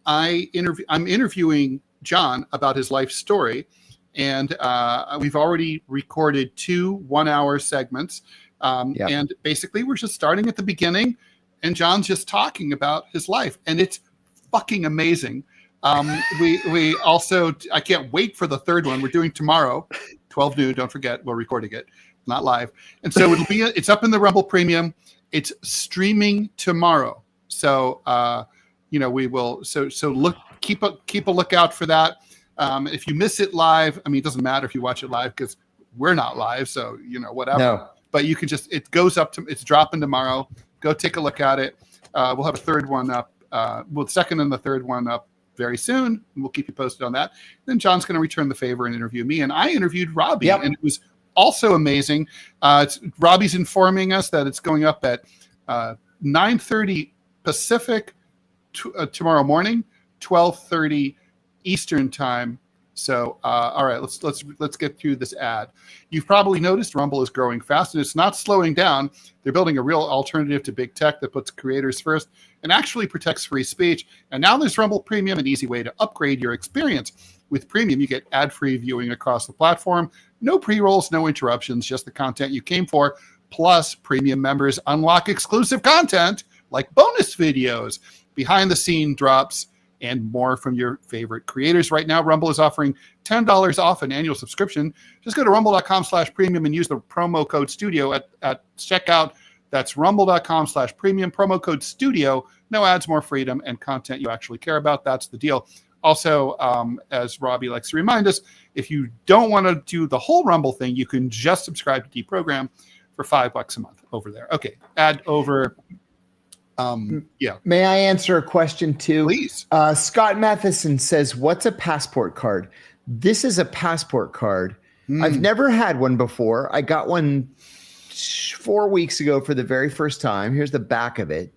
interviewing John about his life story, and we've already recorded 2 1-hour segments. And basically we're just starting at the beginning, and John's just talking about his life, and it's fucking amazing. We also, I can't wait for the third one. We're doing tomorrow, 12 noon. Don't forget, we're recording it, not live. And so it's up in the Rumble Premium. It's streaming tomorrow. So, we will, keep a lookout for that. If you miss it live, I mean, it doesn't matter if you watch it live because we're not live. So, whatever. No. But you can it goes up it's dropping tomorrow. Go take a look at it. We'll have a third one up. The second and the third one up very soon. And we'll keep you posted on that. Then John's going to return the favor and interview me. And I interviewed Robbie, and it was also amazing. Robbie's informing us that it's going up at 9:30 Pacific tomorrow morning, 12:30 Eastern time. So, all right, let's get through this ad. You've probably noticed Rumble is growing fast, and it's not slowing down. They're building a real alternative to big tech that puts creators first and actually protects free speech. And now there's Rumble Premium, an easy way to upgrade your experience. With Premium, you get ad-free viewing across the platform. No pre-rolls, no interruptions, just the content you came for. Plus, Premium members unlock exclusive content like bonus videos, behind-the-scene drops, and more from your favorite creators. Right now, Rumble is offering $10 off an annual subscription. Just go to rumble.com/premium and use the promo code studio at checkout. That's rumble.com/premium, promo code studio. No ads, more freedom, and content you actually care about. That's the deal. Also, as Robbie likes to remind us, if you don't want to do the whole Rumble thing, you can just subscribe to DeProgram for $5 a month over there. Okay, ad over. May I answer a question too? Please. Scott Matheson says, "What's a passport card?" This is a passport card. I've never had one before. I got one 4 weeks ago for the very first time. Here's the back of it.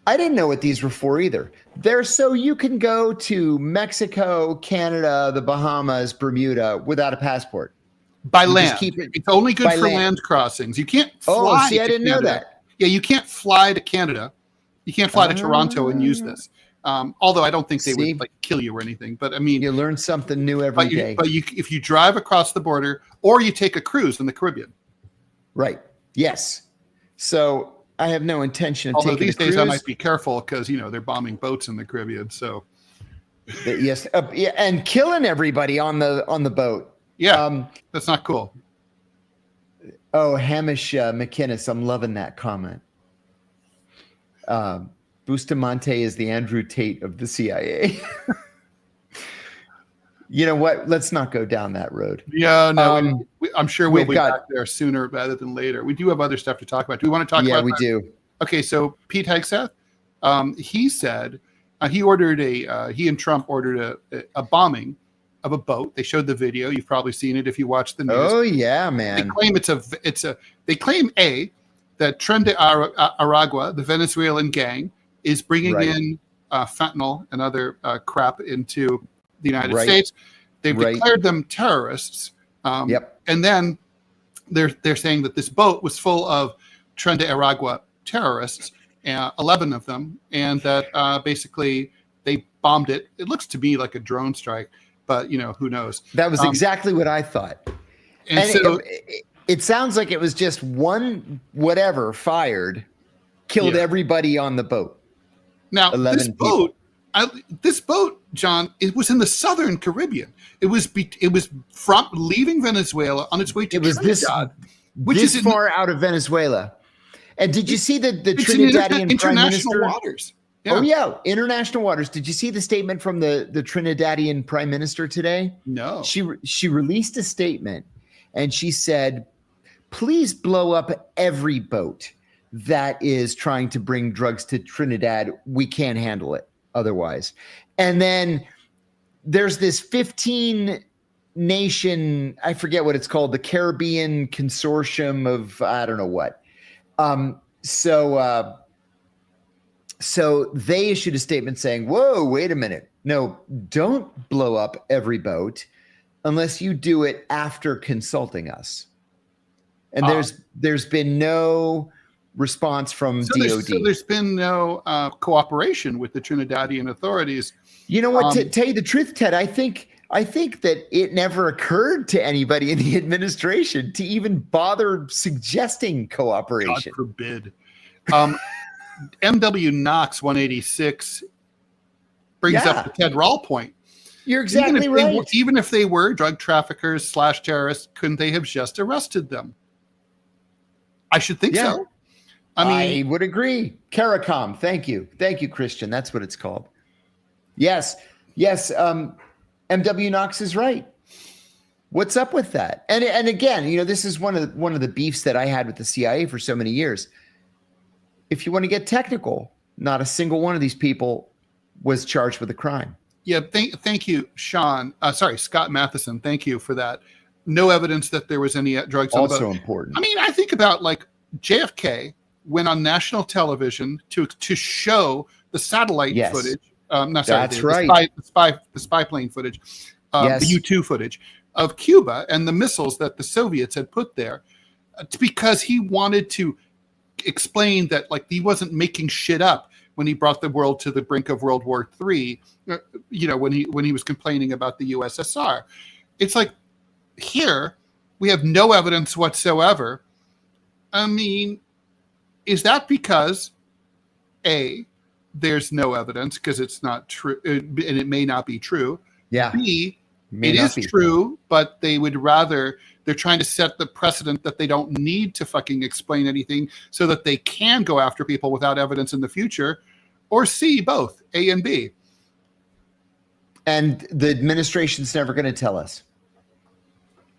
I didn't know what these were for either. They're so you can go to Mexico, Canada, the Bahamas, Bermuda without a passport. By land. It's only good for land crossings. You can't fly. Oh, see, I didn't know that. Yeah, you can't fly to Canada. You can't fly to Toronto and use this. Although I don't think they would kill you or anything. But I mean, you learn something new every day. But if you drive across the border or you take a cruise in the Caribbean. Right. Yes. So I have no intention of taking a cruise. These days I might be careful because, they're bombing boats in the Caribbean. So yes. And killing everybody on the boat. Yeah. That's not cool. Oh, Hamish McInnes, I'm loving that comment. Bustamante is the Andrew Tate of the CIA. You know what? Let's not go down that road. Yeah, no, I'm sure we'll be back there sooner rather than later. We do have other stuff to talk about. Do we want to talk about that? Yeah, we do. Okay, so Pete Hegseth, he said he and Trump ordered a bombing of a boat. They showed the video. You've probably seen it if you watched the news. Oh yeah, man. They claim they claim that Tren de Aragua, the Venezuelan gang, is bringing in fentanyl and other crap into the United States. They've declared them terrorists. And then they're saying that this boat was full of Tren de Aragua terrorists, 11 of them, and that basically they bombed it. It looks to me like a drone strike. But, who knows? That was exactly what I thought. And so it sounds like it was just one whatever fired, killed everybody on the boat. Now, this boat, John, it was in the Southern Caribbean. It was from leaving Venezuela on its way to Trinidad, which is far out of Venezuela. And did you see the Trinidadian Prime Minister? Waters. Yeah. Oh, yeah. International waters. Did you see the statement from the Trinidadian Prime Minister today? No. She released a statement and she said, please blow up every boat that is trying to bring drugs to Trinidad. We can't handle it otherwise. And then there's this 15 nation, I forget what it's called, the Caribbean Consortium of, I don't know what. So they issued a statement saying, whoa, wait a minute. No, don't blow up every boat unless you do it after consulting us. And there's been no response from DOD. So there's been no cooperation with the Trinidadian authorities. You know what? To tell you the truth, Ted, I think that it never occurred to anybody in the administration to even bother suggesting cooperation. God forbid. MW Knox 186 brings up the Ted Rall point. You're exactly right. Even if they were drug traffickers / terrorists, couldn't they have just arrested them? I should think so. I would agree. CARICOM. Thank you, Christian. That's what it's called. Yes. MW Knox is right. What's up with that? And again, this is one of the beefs that I had with the CIA for so many years. If you want to get technical, not a single one of these people was charged with a crime. Yeah, thank you, Sean. Scott Matheson. Thank you for that. No evidence that there was any drugs on the boat. Also important. I mean, I think about like JFK went on national television to show the satellite footage. The spy plane footage, the U-2 footage of Cuba and the missiles that the Soviets had put there, because he wanted to explain that like he wasn't making shit up when he brought the world to the brink of World War III. When he was complaining about the USSR, it's like here we have no evidence whatsoever. I mean, is that because there's no evidence because it's not true, and it may not be true. Yeah. B, it is true, but they're trying to set the precedent that they don't need to fucking explain anything so that they can go after people without evidence in the future. Or C, both, A and B. And the administration's never going to tell us.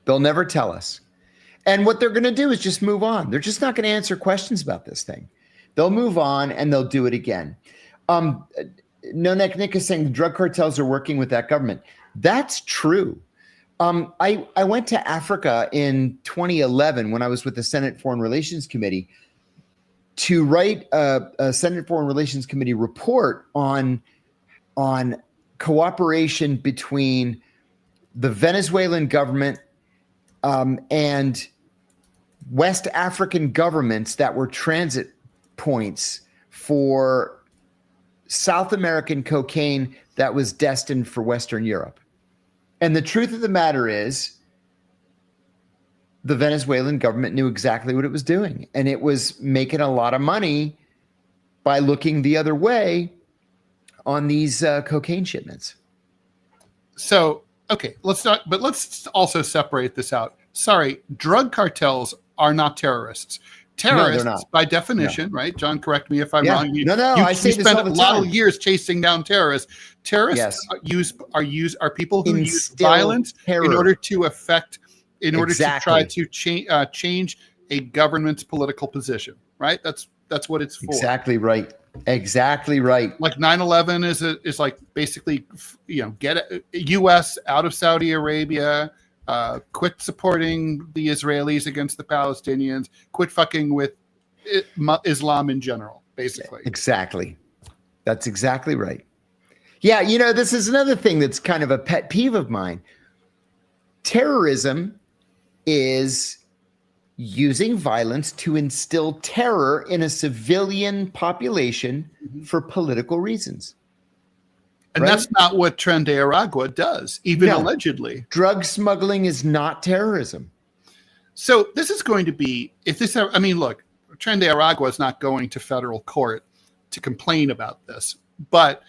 They'll never tell us. And what they're going to do is just move on. They're just not going to answer questions about this thing. They'll move on and they'll do it again. Nick is saying the drug cartels are working with that government. That's true. I went to Africa in 2011 when I was with the Senate Foreign Relations Committee to write a Senate Foreign Relations Committee report on cooperation between the Venezuelan government and West African governments that were transit points for South American cocaine that was destined for Western Europe. And the truth of the matter is the Venezuelan government knew exactly what it was doing, and it was making a lot of money by looking the other way on these cocaine shipments. So, okay, let's also separate this out. Sorry, drug cartels are not terrorists. Terrorists, no, by definition, right? John, correct me if I'm wrong. I say this all the time. You spend a lot of years chasing down terrorists. Terrorists are people who use violence in order to try to change a government's political position, right? That's what it's for. Exactly right. Like 9/11 is like basically, get U.S. out of Saudi Arabia. Quit supporting the Israelis against the Palestinians. Quit fucking with Islam in general, basically. Exactly. That's exactly right. Yeah, this is another thing that's kind of a pet peeve of mine. Terrorism is using violence to instill terror in a civilian population for political reasons. And that's not what Tren de Aragua does, even allegedly. Drug smuggling is not terrorism. So this is going to be, look, Tren de Aragua is not going to federal court to complain about this. But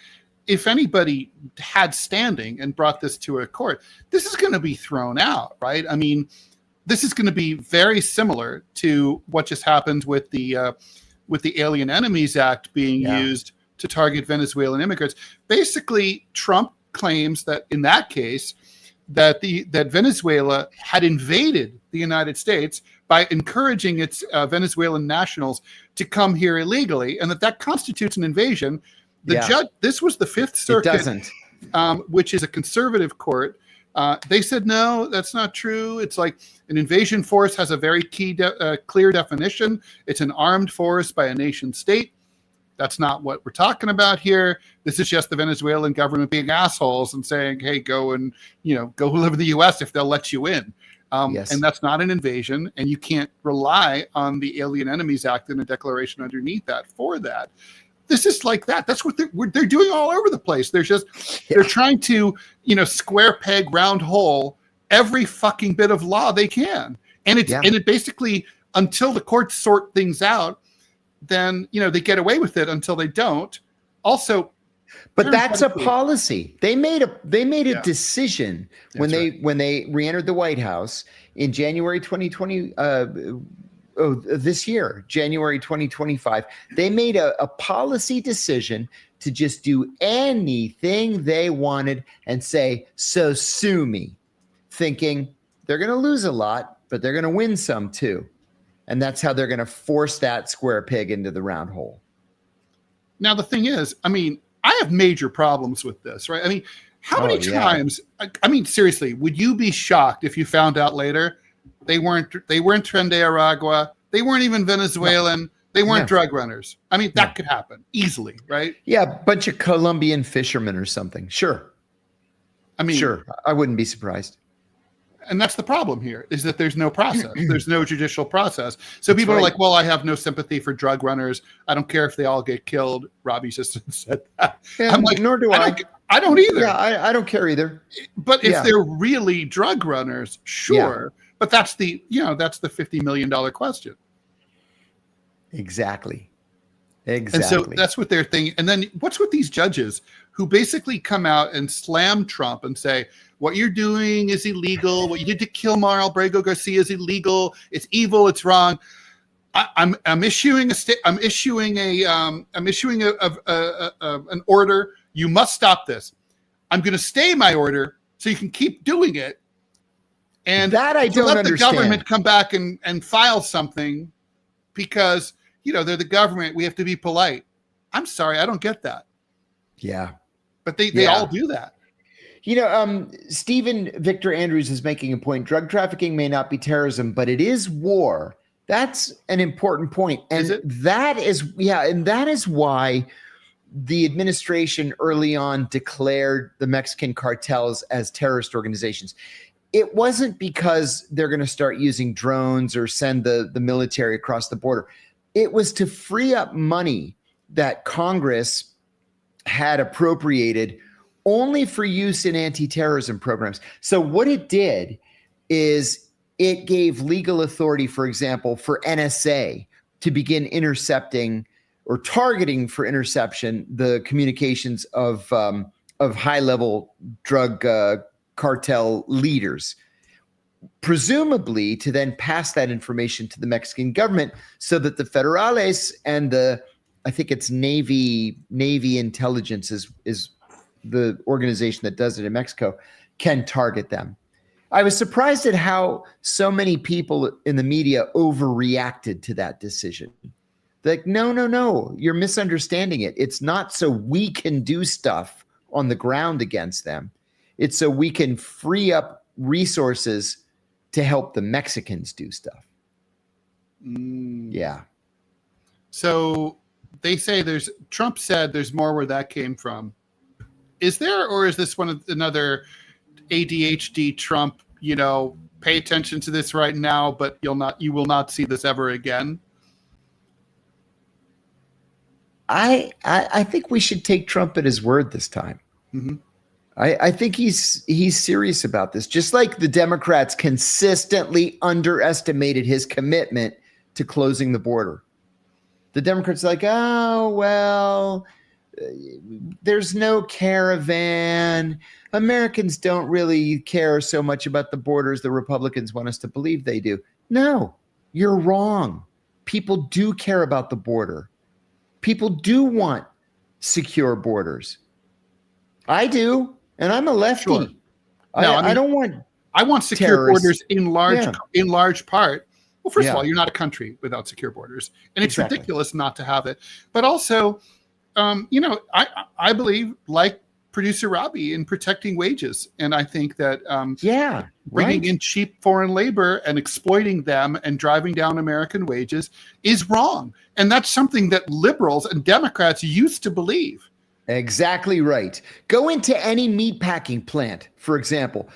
if anybody had standing and brought this to a court, this is going to be thrown out, right? I mean, this is going to be very similar to what just happened with the Alien Enemies Act being used to target Venezuelan immigrants. Basically, Trump claims that in that case, that Venezuela had invaded the United States, by encouraging its Venezuelan nationals to come here illegally, and that constitutes an invasion. The judge, this was the Fifth Circuit, it doesn't. Which is a conservative court. They said, no, that's not true. It's like an invasion force has a very clear definition. It's an armed force by a nation state. That's not what we're talking about here. This is just the Venezuelan government being assholes and saying, hey, go and, go live in the U.S. if they'll let you in. Yes. And that's not an invasion. And you can't rely on the Alien Enemies Act and a declaration underneath that for that. This is like that. That's what they're doing all over the place. They're trying to, square peg, round hole every fucking bit of law they can. And it basically, until the courts sort things out, then, they get away with it until they don't. Also, but that's a policy. They made a decision when That's they re-entered the White House in January 2020. This year, January 2025, they made a policy decision to just do anything they wanted and say, so sue me, thinking they're going to lose a lot, but they're going to win some too. And that's how they're going to force that square peg into the round hole. Now, the thing is, I have major problems with this, right? How many times, seriously, would you be shocked if you found out later they weren't Tren de Aragua, they weren't even Venezuelan, they weren't drug runners? That could happen easily, right? Yeah, a bunch of Colombian fishermen or something. Sure. Sure. I wouldn't be surprised. And that's the problem here, is that there's no process. There's no judicial process. So people are like, well, I have no sympathy for drug runners. I don't care if they all get killed. Robbie just said that. Yeah, I'm like, nor do I. I don't either. Yeah, I don't care either. But if they're really drug runners, sure. Yeah. But that's the $50 million question. Exactly. And so that's what they're thinking. And then what's with these judges who basically come out and slam Trump and say, what you're doing is illegal. What you did to kill Mario Abrego Garcia is illegal. It's evil. It's wrong. I'm issuing an order. You must stop this. I'm going to stay my order so you can keep doing it. And that I don't let understand. The government come back and file something because, they're the government. We have to be polite. I'm sorry. I don't get that. Yeah. But they all do that. Stephen Victor Andrews is making a point. Drug trafficking may not be terrorism, but it is war. That's an important point. And that is why the administration early on declared the Mexican cartels as terrorist organizations. It wasn't because they're going to start using drones or send the military across the border. It was to free up money that Congress had appropriated only for use in anti-terrorism programs. So what it did is it gave legal authority, for example, for NSA to begin intercepting or targeting for interception the communications of high-level drug cartel leaders, presumably to then pass that information to the Mexican government so that the federales and I think it's Navy intelligence is the organization that does it in Mexico, can target them. I was surprised at how so many people in the media overreacted to that decision. Like, no, you're misunderstanding it. It's not so we can do stuff on the ground against them. It's so we can free up resources to help the Mexicans do stuff. Yeah. So they say Trump said there's more where that came from. Is there, or is this another ADHD Trump, pay attention to this right now, but you will not see this ever again? I think we should take Trump at his word this time. Mm-hmm. I think he's serious about this, just like the Democrats consistently underestimated his commitment to closing the border. The Democrats are like, oh, well, there's no caravan. Americans don't really care so much about the borders the Republicans want us to believe they do. No, you're wrong. People do care about the border. People do want secure borders. I do. And I'm a lefty. Sure. I don't want. I want secure terrorists. borders in large part Well, first of Yeah. all, you're not a country without secure borders, and it's Exactly. ridiculous not to have it. But also, I believe, like producer Robbie, in protecting wages, and I think that bringing right. in cheap foreign labor and exploiting them and driving down American wages is wrong, and that's something that liberals and Democrats used to believe. Exactly right. Go into any meat packing plant, for example.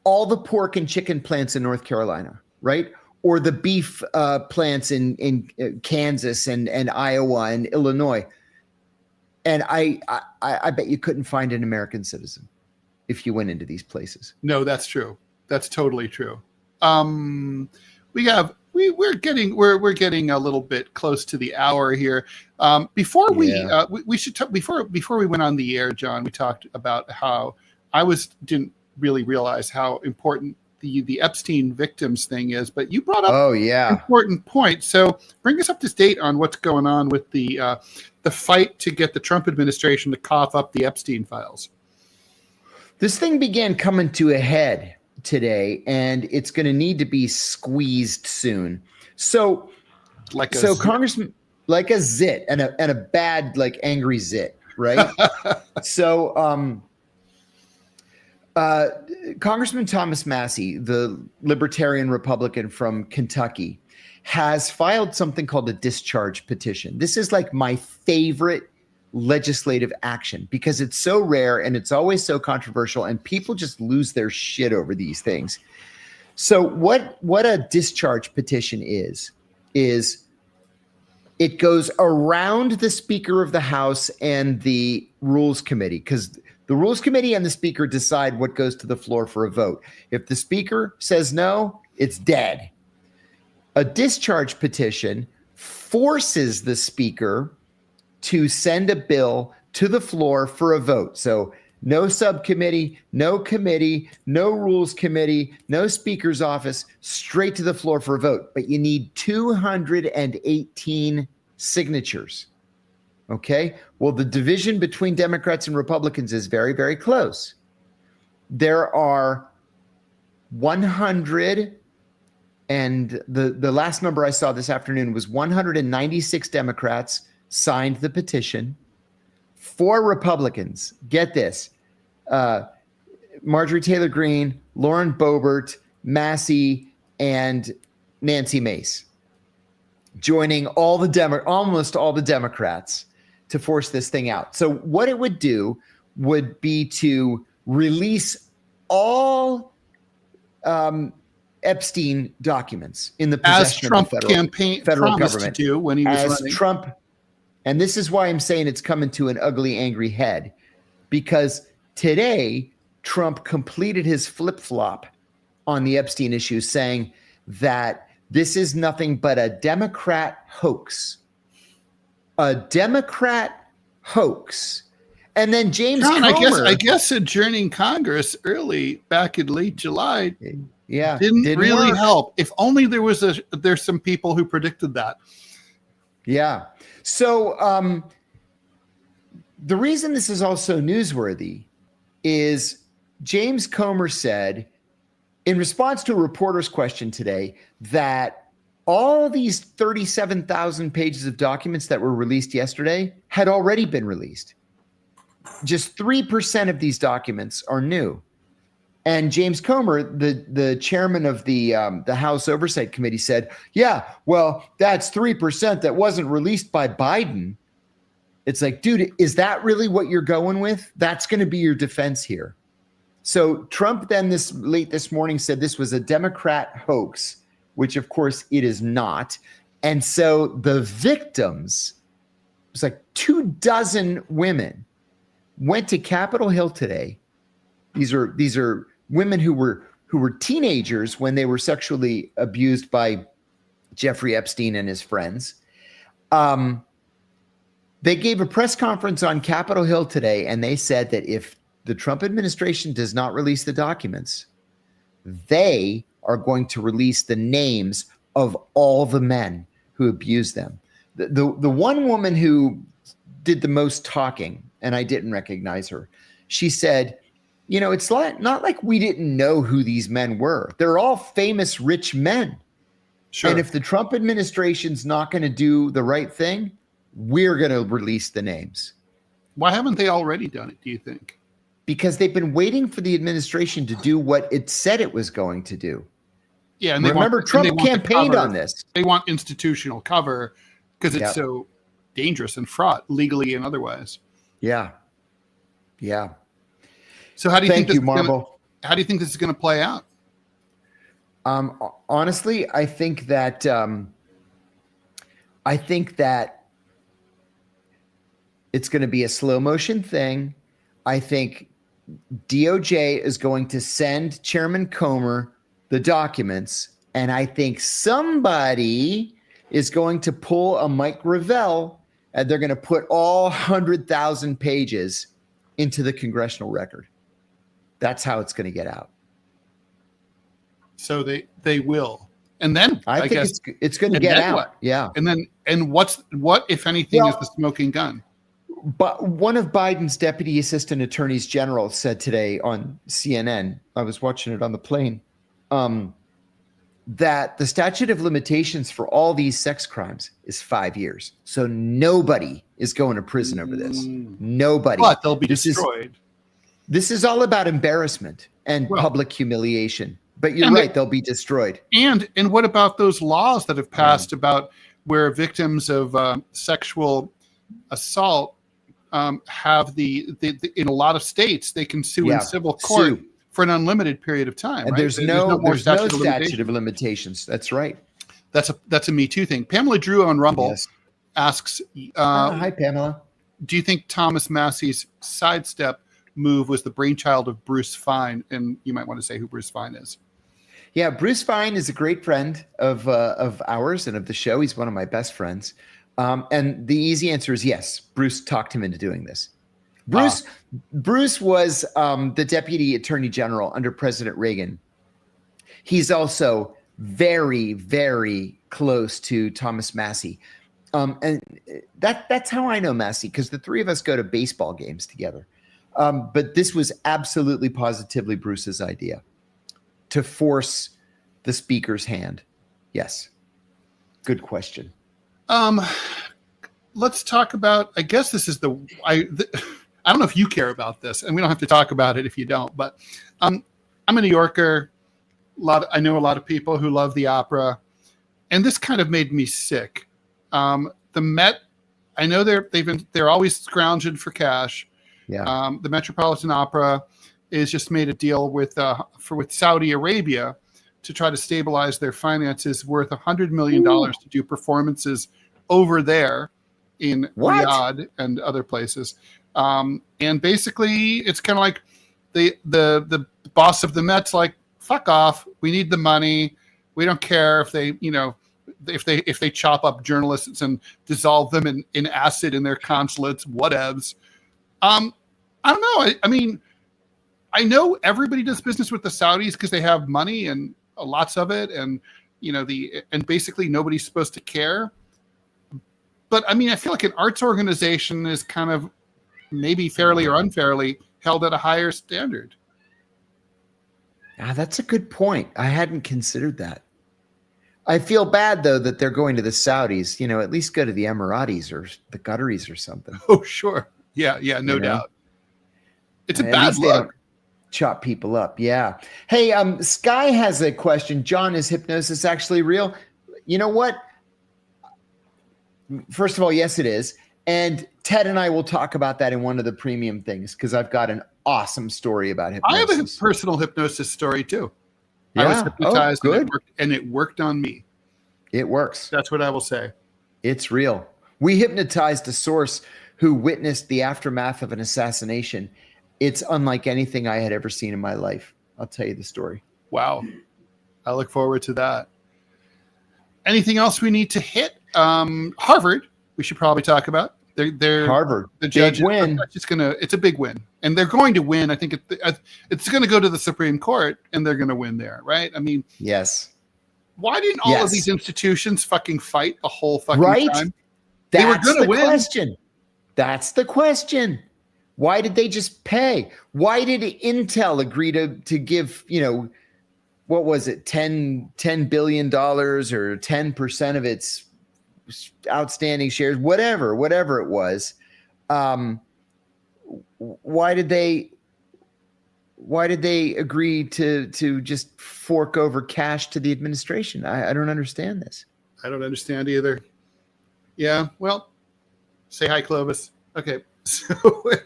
All the pork and chicken plants in North Carolina, right? Or the beef plants in Kansas and Iowa and Illinois. And I bet you couldn't find an American citizen if you went into these places. No, that's true. That's totally true. We're getting a little bit close to the hour here. Before we should talk, before we went on the air, John, we talked about how didn't really realize how important the Epstein victims thing is, but you brought up an important point. So bring us up to date on what's going on with the fight to get the Trump administration to cough up the Epstein files. This thing began coming to a head today, and it's going to need to be squeezed soon. So Congressman, like a zit, and a bad, like, angry zit, right? So Congressman Thomas Massie, the Libertarian Republican from Kentucky, has filed something called a discharge petition. This is like my favorite legislative action because it's so rare and it's always so controversial and people just lose their shit over these things. So what a discharge petition is it goes around the Speaker of the House and the Rules Committee, because the Rules Committee and the Speaker decide what goes to the floor for a vote. If the Speaker says no, it's dead. A discharge petition forces the Speaker to send a bill to the floor for a vote. So no subcommittee, no committee, no rules committee, no Speaker's office, straight to the floor for a vote. But you need 218 signatures. Okay? Well, the division between Democrats and Republicans is very, very close. There are 100, and the last number I saw this afternoon was 196 Democrats signed the petition. 4 Republicans, get this, Marjorie Taylor Greene, Lauren Boebert, Massie, and Nancy Mace, joining almost all the Democrats to force this thing out. So what it would do would be to release all Epstein documents in the possession of the federal government. To do when he was running. Trump, and this is why I'm saying it's coming to an ugly, angry head, because today Trump completed his flip-flop on the Epstein issue, saying that this is nothing but a Democrat hoax. A Democrat hoax. And then James John, Comer, I guess adjourning Congress early back in late July didn't really work. help. If only there's some people who predicted that. Yeah. So the reason this is also newsworthy is James Comer said, in response to a reporter's question today, that all these 37,000 pages of documents that were released yesterday had already been released. Just 3% of these documents are new. And James Comer, the chairman of the House Oversight Committee, said, yeah, well, that's 3% that wasn't released by Biden. It's like, dude, is that really what you're going with? That's going to be your defense here. So Trump then late this morning said this was a Democrat hoax, which of course it is not. And so the victims, it was like 24 women, went to Capitol Hill today. These are women who were teenagers when they were sexually abused by Jeffrey Epstein and his friends. They gave a press conference on Capitol Hill today, and they said that if the Trump administration does not release the documents, they are going to release the names of all the men who abused them. The one woman who did the most talking, and I didn't recognize her, she said, you know, it's not like we didn't know who these men were. They're all famous rich men. Sure. And if the Trump administration's not going to do the right thing, we're going to release the names. Why haven't they already done it, do you think? Because they've been waiting for the administration to do what it said it was going to do. Yeah, and remember, Trump campaigned on this. They want institutional cover because it's so dangerous and fraught legally and otherwise. Yeah. So how do you think How do you think this is going to play out? Honestly, I think that it's going to be a slow motion thing. I think DOJ is going to send Chairman Comer the documents, and I think somebody is going to pull a Mike Gravel, and they're going to put all 100,000 pages into the congressional record. That's how it's going to get out. So they will, and then I think it's going to get out. What? Yeah, and what if anything is the smoking gun? But one of Biden's deputy assistant attorneys general said today on CNN, I was watching it on the plane, that the statute of limitations for all these sex crimes is 5 years. So nobody is going to prison over this. Nobody. But they'll be destroyed. This is all about embarrassment and public humiliation. But you're right, they'll be destroyed. And what about those laws that have passed about where victims of sexual assault have in a lot of states, they can sue in civil court for an unlimited period of time. And right? there's no statute of limitations. That's right. That's a Me Too thing. Pamela Drew on Rumble asks, hi, Pamela. Do you think Thomas Massey's sidestep move was the brainchild of Bruce Fine? And you might want to say who Bruce Fine is. Yeah, Bruce Fine is a great friend of ours and of the show. He's one of my best friends. And the easy answer is yes. Bruce talked him into doing this. Bruce was the deputy attorney general under President Reagan. He's also very, very close to Thomas Massey. And that's how I know Massey, because the three of us go to baseball games together. But this was absolutely positively Bruce's idea to force the speaker's hand. Yes. Good question. Let's talk about, I guess this is I don't know if you care about this, and we don't have to talk about it if you don't, but I'm a New Yorker. I know a lot of people who love the opera, and this kind of made me sick. The Met, I know they're always scrounging for cash. Yeah. The Metropolitan Opera is just made a deal with Saudi Arabia to try to stabilize their finances, worth $100 million to do performances over there in Riyadh and other places. And basically, it's kind of like the boss of the Met's like, fuck off. We need the money. We don't care if they, if they chop up journalists and dissolve them in acid in their consulates, whatevs. I don't know. I mean, I know everybody does business with the Saudis because they have money and lots of it, and and basically nobody's supposed to care. But I mean, I feel like an arts organization is kind of maybe fairly or unfairly held at a higher standard. That's a good point. I hadn't considered that. I feel bad though that they're going to the Saudis. At least go to the Emiratis or the Qataris or something. Oh, sure. Yeah, no doubt. It's a bad look. Chop people up. Yeah. Hey, Sky has a question. John, is hypnosis actually real? You know what? First of all, yes, it is. And Ted and I will talk about that in one of the premium things, because I've got an awesome story about hypnosis. I have a personal hypnosis story too. Yeah. I was hypnotized good. and it worked on me. It works. That's what I will say. It's real. We hypnotized a source who witnessed the aftermath of an assassination. It's unlike anything I had ever seen in my life. I'll tell you the story. Wow. I look forward to that. Anything else we need to hit? Harvard, we should probably talk about. They're Harvard. The judge big win. It's a big win. And they're going to win. I think it's going to go to the Supreme Court, and they're going to win there, right? I mean, yes. Why didn't all of these institutions fucking fight the whole fucking time? They were going to win. Question. That's the question. Why did they just pay? Why did Intel agree to give, what was it, $10 billion or 10% of its outstanding shares, whatever it was. Why did they agree to just fork over cash to the administration? I don't understand this. I don't understand either. Yeah, well, say hi, Clovis. Okay, so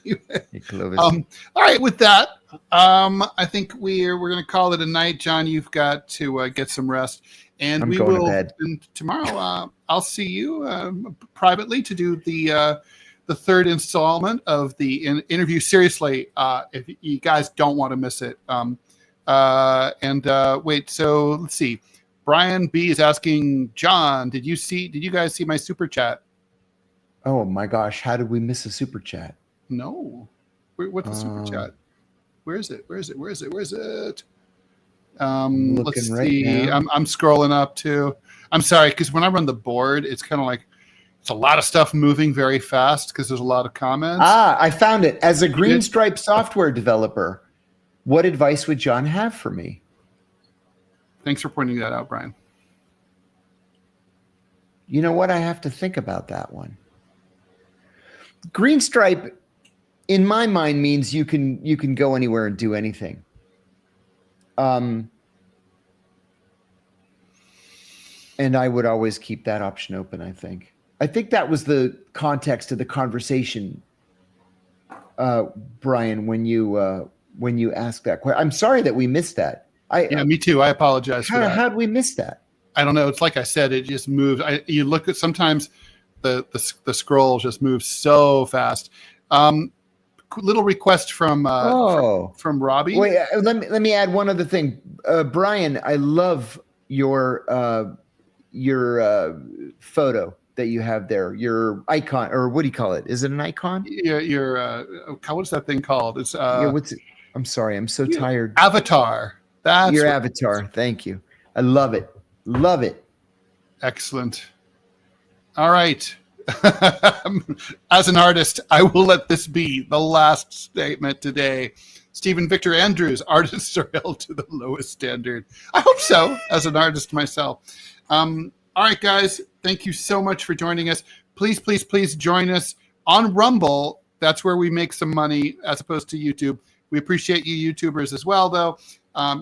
anyway, Hey, Clovis. all right. With that, I think we're going to call it a night. John, you've got to get some rest, and I'm we going to will. bed. And tomorrow, I'll see you privately to do the third installment of the interview. Seriously, if you guys don't want to miss it. Wait, so let's see. Brian B is asking, John, did you guys see my super chat? Oh my gosh, how did we miss a super chat? No. What's the super chat? Where is it? Let's Looking right see. now. I'm scrolling up too. I'm sorry, because when I run the board, it's kind of like it's a lot of stuff moving very fast because there's a lot of comments. I found it. As a Green Stripe software developer, what advice would John have for me? Thanks for pointing that out, Brian. You know what? I have to think about that one. Green Stripe, in my mind, means you can go anywhere and do anything. And I would always keep that option open, I think. I think that was the context of the conversation, Brian, when you asked that question. I'm sorry that we missed that. Yeah, me too. I apologize for that. How'd we miss that? I don't know. It's like I said, it just moves. You look at sometimes the scroll just moves so fast. Little request from Robbie. Wait, let me add one other thing, Brian. I love your photo that you have there, your icon, or what do you call it? Is it an icon? Your what's that thing called? It's what's it? I'm sorry, I'm so tired. Avatar. That's your avatar. Thank you. I love it. Love it. Excellent. All right. As an artist, I will let this be the last statement today. Stephen Victor Andrews, artists are held to the lowest standard. I hope so, as an artist myself. All right, guys. Thank you so much for joining us. Please, please, please join us on Rumble. That's where we make some money as opposed to YouTube. We appreciate you YouTubers as well, though. A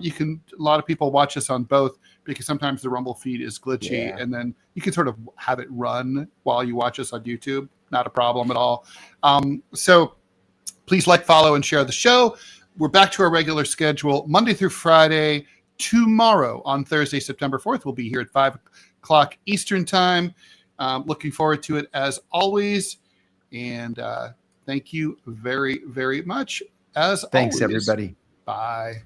lot of people watch us on both because sometimes the Rumble feed is glitchy, and then you can sort of have it run while you watch us on YouTube. Not a problem at all. So please like, follow, and share the show. We're back to our regular schedule Monday through Friday. Tomorrow on Thursday, September 4th, we'll be here at 5 o'clock Eastern time. Looking forward to it as always. And thank you very, very much. Thanks, everybody. Bye.